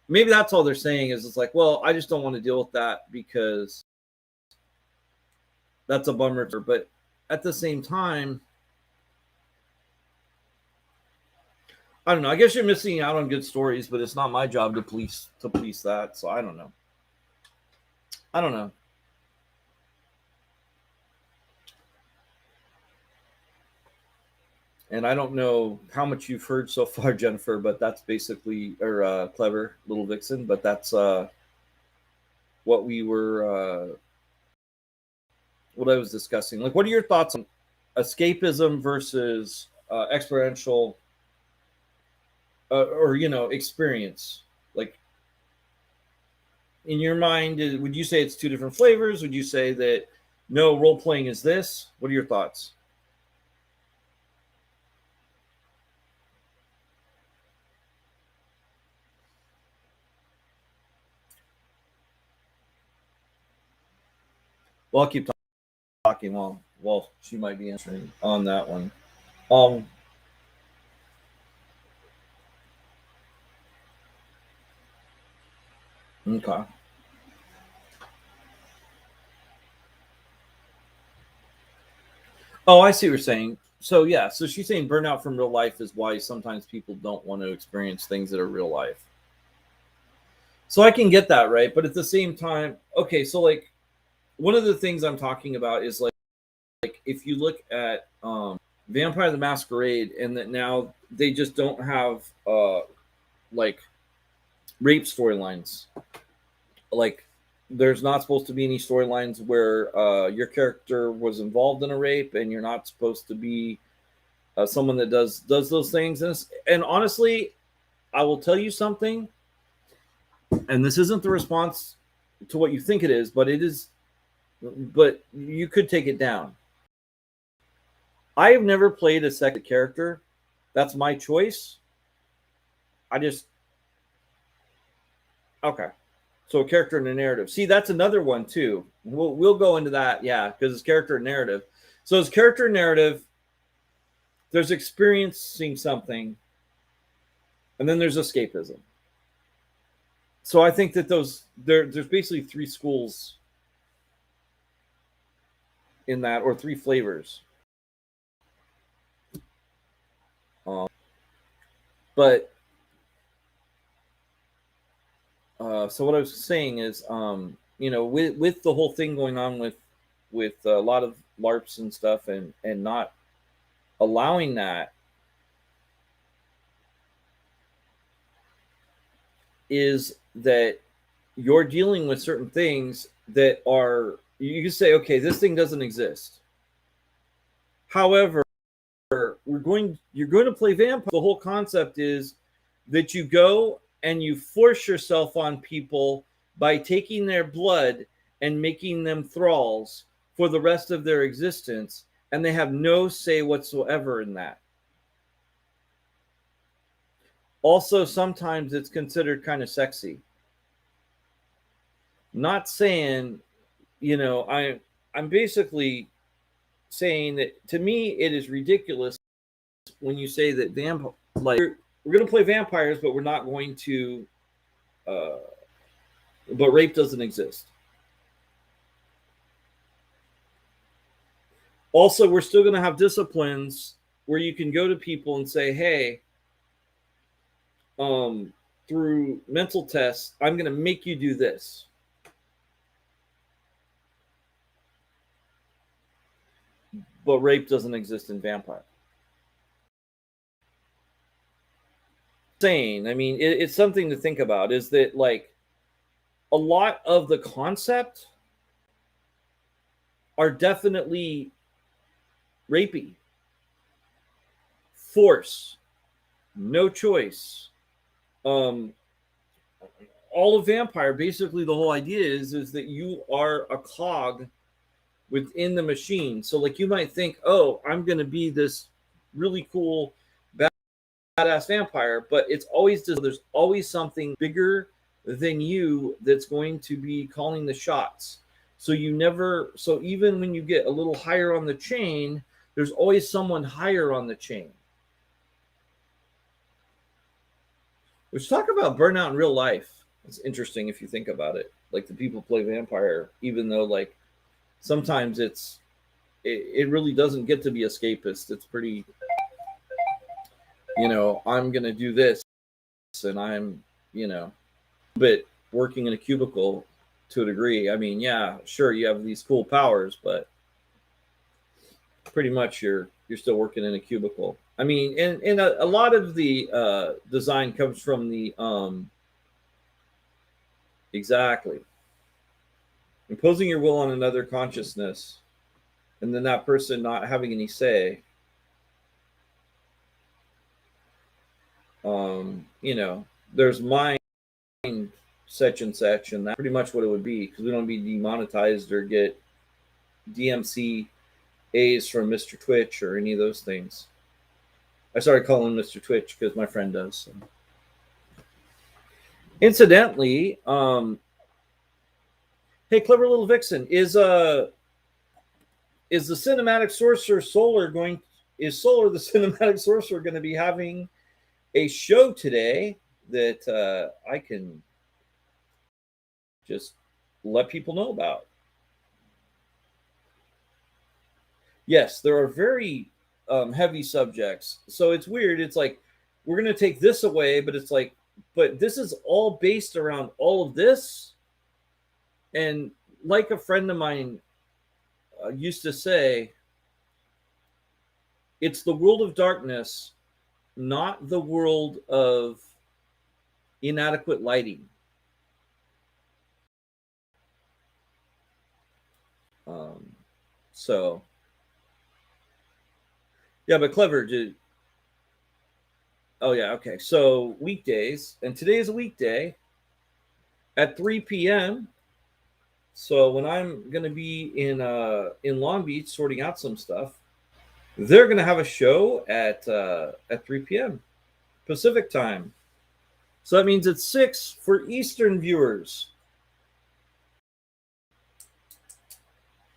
maybe that's all they're saying is it's like, well, I just don't want to deal with that because that's a bummer. But at the same time, I don't know. I guess you're missing out on good stories, but it's not my job to police that. So I don't know. I don't know. And I don't know how much you've heard so far, Jennifer, but that's basically or clever little vixen. But that's what we were what I was discussing. Like, what are your thoughts on escapism versus experiential or experience? Like, in your mind, would you say it's two different flavors? Would you say that no, role playing is this? What are your thoughts? Well, I'll keep talking while she might be answering on that one. Um, okay. Oh, I see what you're saying. So yeah, so she's saying burnout from real life is why sometimes people don't want to experience things that are real life. So I can get that, right? But at the same time, okay, so like one of the things I'm talking about is like if you look at Vampire the Masquerade and that now they just don't have like rape storylines. Like there's not supposed to be any storylines where your character was involved in a rape and you're not supposed to be someone that does those things. And honestly, I will tell you something, and this isn't the response to what you think it is, but it is. But you could take it down. I have never played a second character. That's my choice. I just okay. So a character in a narrative. See, that's another one too. We'll go into that, yeah, because it's character and narrative. So it's character and narrative. There's experiencing something, and then there's escapism. So I think that there's basically three schools in that, or three flavors. Um, but so what I was saying is, with the whole thing going on with a lot of LARPs and stuff, and not allowing that is that you're dealing with certain things that are you can say, okay, this thing doesn't exist. However, you're going to play vampire. The whole concept is that you go and you force yourself on people by taking their blood and making them thralls for the rest of their existence, and they have no say whatsoever in that. Also, sometimes it's considered kind of sexy. Not saying, I'm basically saying that to me it is ridiculous when you say that we're going to play vampires, but we're not going to, but rape doesn't exist. Also, we're still going to have disciplines where you can go to people and say, hey, through mental tests, I'm going to make you do this. But rape doesn't exist in vampire. Saying, I mean, it's something to think about. Is that like a lot of the concept are definitely rapey. Force, no choice. All of vampire, basically, the whole idea is that you are a cog within the machine. So like you might think, oh, I'm going to be this really cool badass vampire, but it's always there's always something bigger than you that's going to be calling the shots. So you never, so even when you get a little higher on the chain, there's always someone higher on the chain. Which, talk about burnout in real life. It's interesting if you think about it. Like the people play vampire, even though like sometimes it really doesn't get to be escapist. It's pretty, I'm gonna do this, and I'm, but working in a cubicle to a degree. I mean, yeah, sure, you have these cool powers, but pretty much you're still working in a cubicle. I mean, and a lot of the design comes from the exactly imposing your will on another consciousness, and then that person not having any say. There's mind such and such, and that's pretty much what it would be, because we don't be demonetized or get DMC A's from Mr. Twitch or any of those things. I started calling him Mr. Twitch because my friend does. So. Incidentally, hey, clever little vixen, is the cinematic sorcerer Solar the cinematic sorcerer going to be having a show today that I can just let people know about? Yes, there are very heavy subjects. So it's weird. It's like, we're going to take this away, but it's like, but this is all based around all of this. And like a friend of mine used to say, it's the world of darkness, not the world of inadequate lighting. So, yeah, but clever, dude. Oh, yeah, okay. So, weekdays, and today is a weekday at 3 p.m. So, when I'm going to be in Long Beach sorting out some stuff, they're going to have a show at 3 p.m. Pacific time. So, that means it's 6 for Eastern viewers.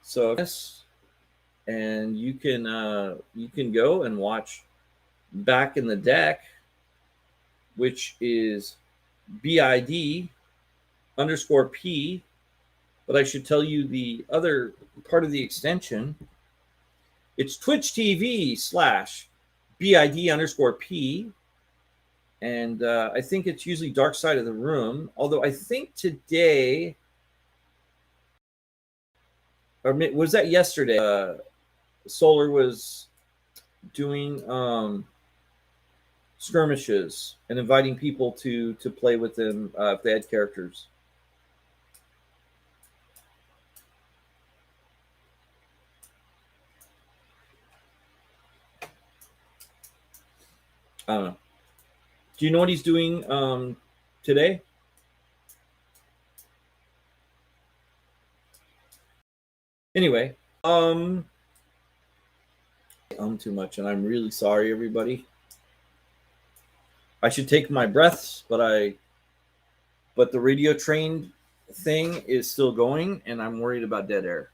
So, yes, and you can go and watch Back in the Deck, which is BID_P. But I should tell you the other part of the extension. It's Twitch TV /BID_P. And I think it's usually Dark Side of the Room. Although I think today, or was that yesterday, Solar was doing skirmishes and inviting people to play with them if they had characters. I don't know. Do you know what he's doing today? Anyway, too much, and I'm really sorry, everybody. I should take my breaths, but the radio train thing is still going, and I'm worried about dead air.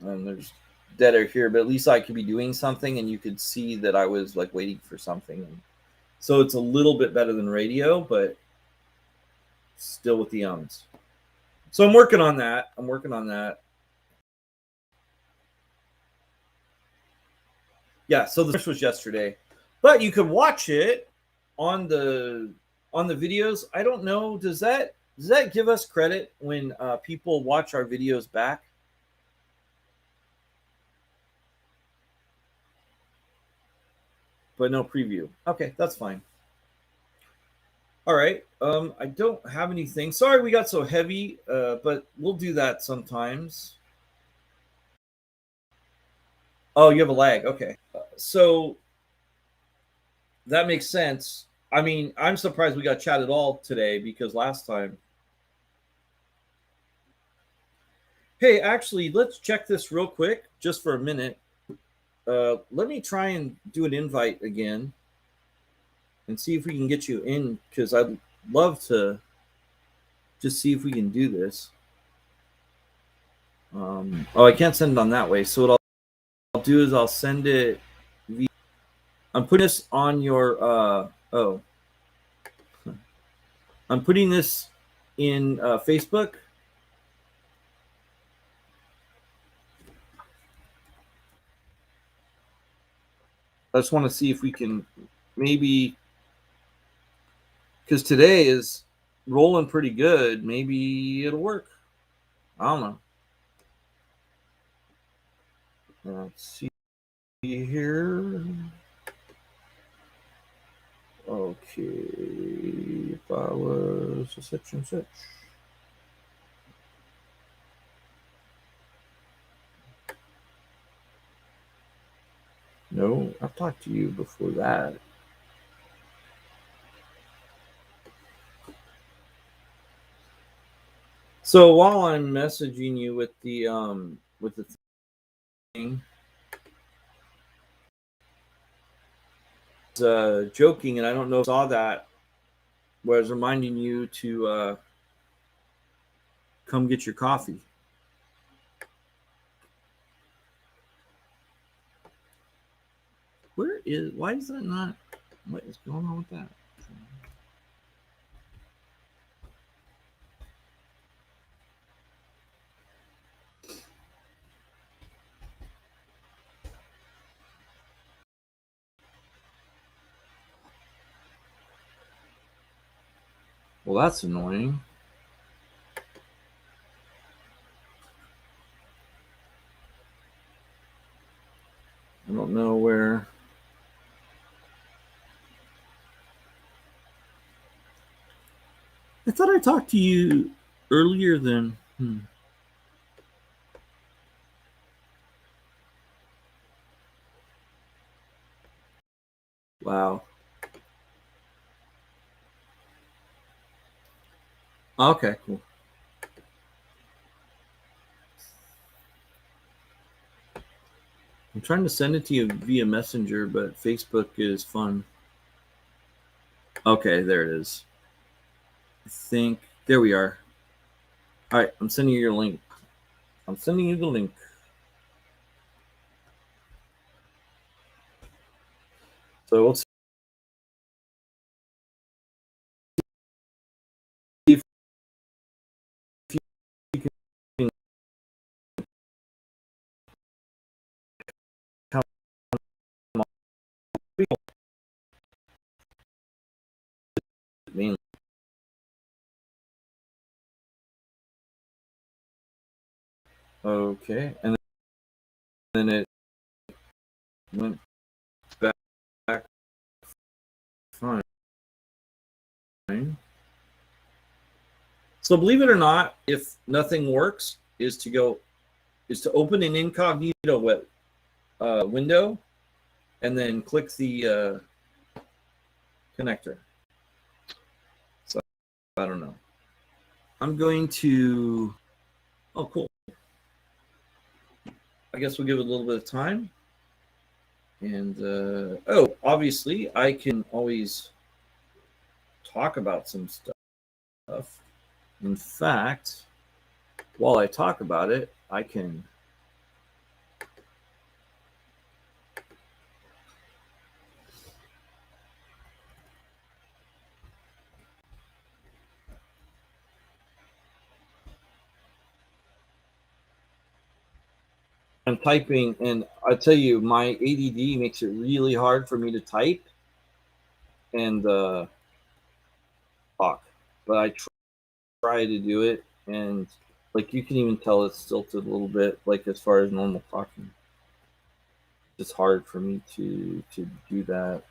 And there's dead air here, but at least I could be doing something, and you could see that I was like waiting for something. And so it's a little bit better than radio, but still with the ums. So I'm working on that. Yeah, so this was yesterday, but you could watch it on the videos. I don't know. Does that give us credit when people watch our videos back? But no preview. Okay, that's fine. All right. I don't have anything. Sorry we got so heavy, but we'll do that sometimes. Oh, you have a lag. Okay. So that makes sense. I mean, I'm surprised we got chat at all today, because last time. Hey, actually, let's check this real quick, just for a minute. Let me try and do an invite again and see if we can get you in, because I'd love to just see if we can do this. Oh, I can't send it on that way. So what I'll do is I'll send it via, I'm putting this on your I'm putting this in Facebook. I just want to see if we can maybe, because today is rolling pretty good. Maybe it'll work. I don't know. Let's see here. Okay, if I was a such and such. No, I've talked to you before that. So while I'm messaging you with the thing, joking, and I don't know if you saw that, where I was reminding you to come get your coffee. Why is that not? What is going on with that? Well, that's annoying. I don't know where. I thought I talked to you earlier than. Wow. Okay, cool. I'm trying to send it to you via Messenger, but Facebook is fun. Okay, there it is. I think there we are. All right, I'm sending you your link. I'm sending you the link. So we'll see if you can come on. Okay, and then it went back fine. So believe it or not, if nothing works, is to open an incognito window, and then click the connector. So I don't know. I'm going to. Oh, cool. I guess we'll give it a little bit of time. And obviously, I can always talk about some stuff. In fact, while I talk about it, I can. I'm typing, and I tell you, my ADD makes it really hard for me to type and talk. But I try to do it, and like you can even tell it's stilted a little bit, like as far as normal talking. It's hard for me to do that.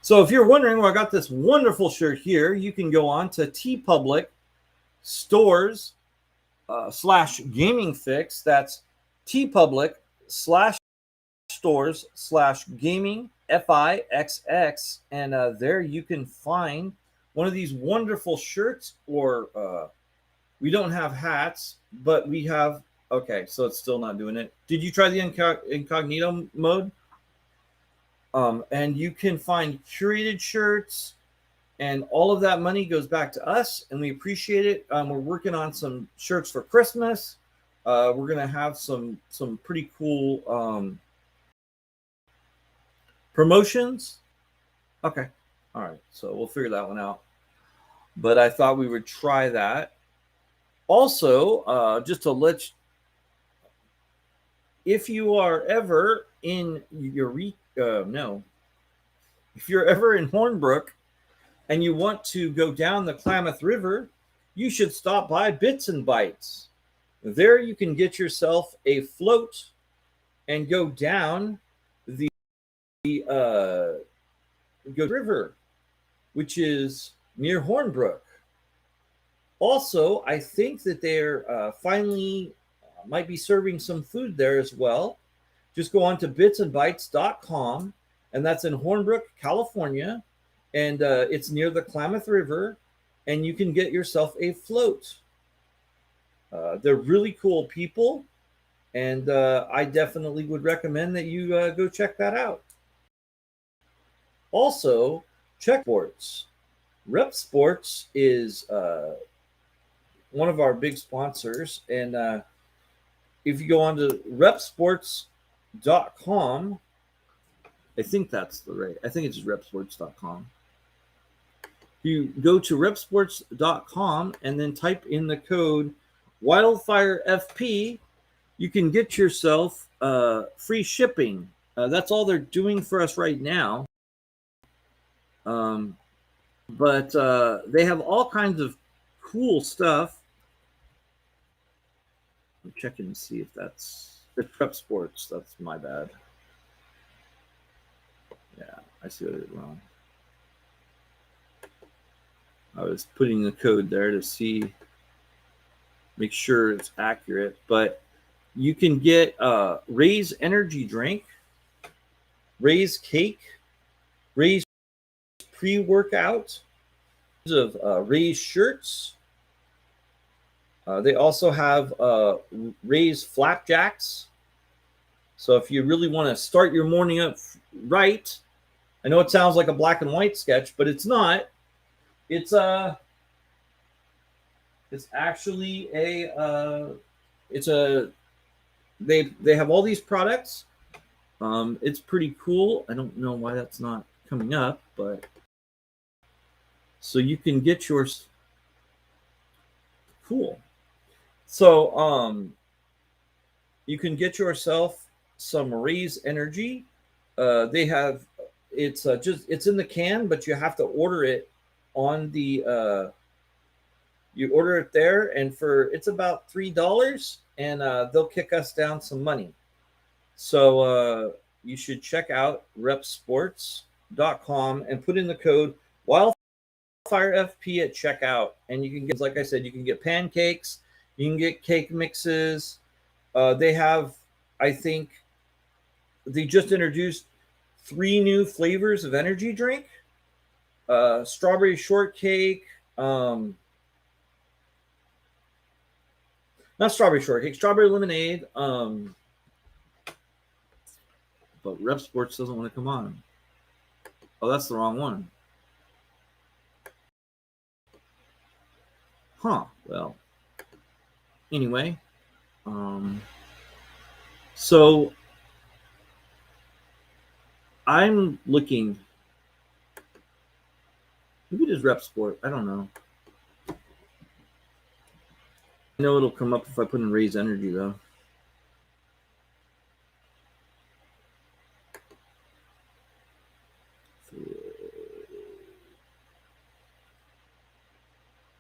So if you're wondering where I got this wonderful shirt here, you can go on to TeePublic stores /gaming fix. That's TeePublic fixx.stores/gaming FIXX, and there you can find one of these wonderful shirts. Or we don't have hats, but we have. Okay, so it's still not doing it. Did you try the incognito mode? And you can find curated shirts, and all of that money goes back to us, and we appreciate it. We're working on some shirts for Christmas. We're gonna have some pretty cool promotions. Okay, all right, so we'll figure that one out. But I thought we would try that. Also, just to let you, if you are ever in if you're ever in Hornbrook and you want to go down the Klamath River, you should stop by Bits and Bites. There you can get yourself a float and go down the river, which is near Hornbrook. Also, I think that they're finally might be serving some food there as well. Just go on to bitsandbites.com, and that's in Hornbrook, California, and it's near the Klamath River, and you can get yourself a float. They're really cool people, and I definitely would recommend that you go check that out. Also, check sports. Rep Sports is one of our big sponsors, and if you go on to repsports.com, I think that's the right. I think it's just repsports.com. You go to repsports.com and then type in the code WildfireFP. You can get yourself free shipping. That's all they're doing for us right now. But they have all kinds of cool stuff. I'm checking to see if that's the Prep Sports. That's my bad. Yeah, I see what I did wrong. I was putting the code there to see, make sure it's accurate. But you can get Ray's energy drink, Ray's cake, Ray's pre-workout, of Ray's shirts. They also have Ray's flapjacks. So if you really want to start your morning up right, I know it sounds like a black and white sketch, but it's not. It's actually they have all these products. It's pretty cool. I don't know why that's not coming up, but so you can get yours. Cool. So you can get yourself some Ray's energy. They have it's in the can, but you have to order it on the you order it there, and it's about $3, and they'll kick us down some money. So you should check out repsports.com and put in the code WildfireFP at checkout, and you can get, like I said, you can get pancakes, you can get cake mixes. They have, I think, they just introduced 3 new flavors of energy drink. Strawberry shortcake, not strawberry shortcake, strawberry lemonade. But Rep Sports doesn't want to come on. Oh, that's the wrong one. Huh. Well, anyway, so I'm looking. Maybe it is Rep Sport. I don't know. I know it'll come up if I put in Raise Energy, though.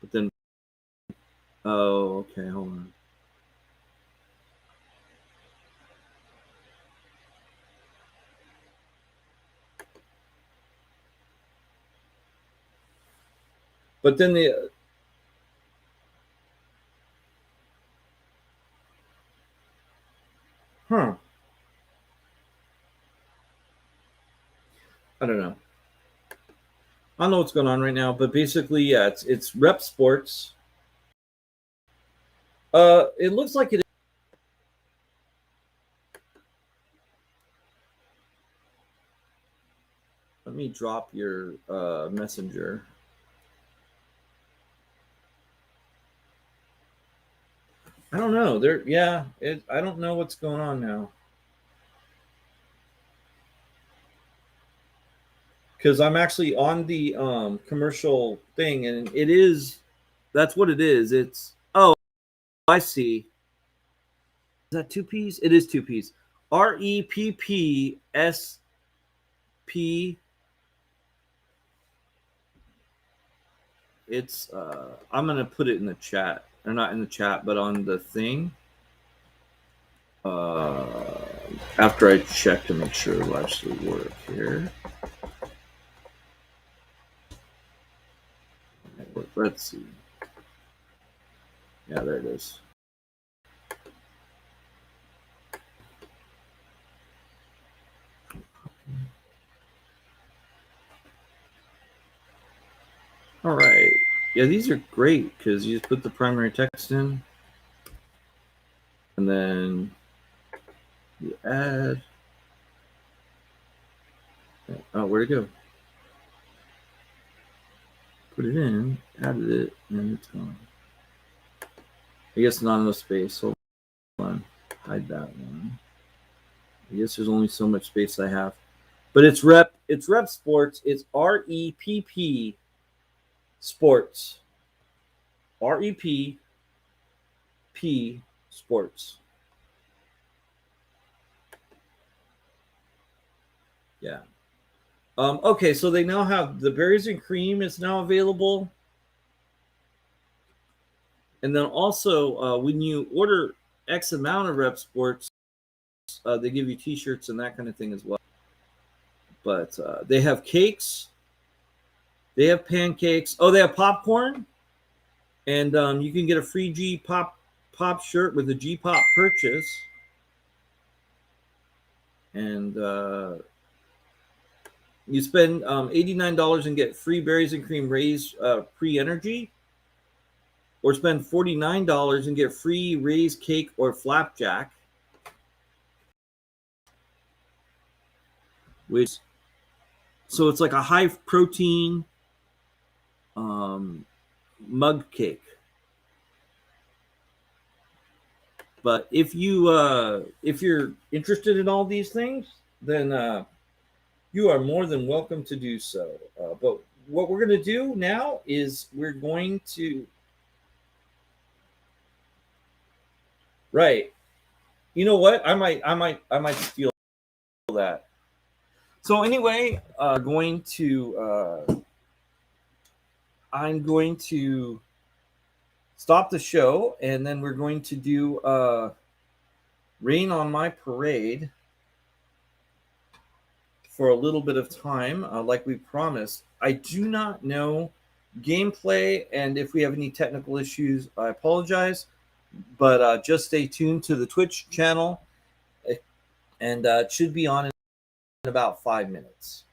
But then, oh, okay, hold on. But then huh. I don't know. I don't know what's going on right now, but basically, yeah, it's Rep Sports. It looks like it. Let me drop your messenger. I don't know. I don't know what's going on now. Because I'm actually on the commercial thing, and that's what it is. Oh, I see. Is that two P's? It is two P's. REPPSP. It's I'm gonna put it in the chat, or not in the chat, but on the thing. After I check to make sure it'll actually work here. Let's see. Yeah, there it is. All right. Yeah, these are great because you just put the primary text in, and then you add. Oh, where'd it go? Put it in, added it, and it's gone. I guess not enough space. Hold on. Hide that one. I guess there's only so much space I have. But it's Rep Sports. It's REPP Sports. REPP Sports. Yeah. Okay, so they now have the berries and cream is now available. And then also, when you order X amount of Rep Sports, they give you T-shirts and that kind of thing as well. But they have cakes, they have pancakes. Oh, they have popcorn, and you can get a free G Pop shirt with a G Pop purchase. And you spend $89 and get free berries and cream Ray's pre-energy, or spend $49 and get free Ray's cake or flapjack, which so it's like a high protein mug cake. But if you're interested in all these things, then you are more than welcome to do so. But what we're going to do now is we're going to right. You know what? I might steal that. So anyway, I'm going to stop the show, and then we're going to do Rain on My Parade for a little bit of time, like we promised. I do not know gameplay, and if we have any technical issues, I apologize. But just stay tuned to the Twitch channel, and it should be on in about 5 minutes.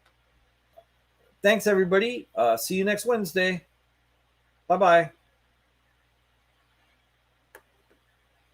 Thanks, everybody. See you next Wednesday. Bye-bye.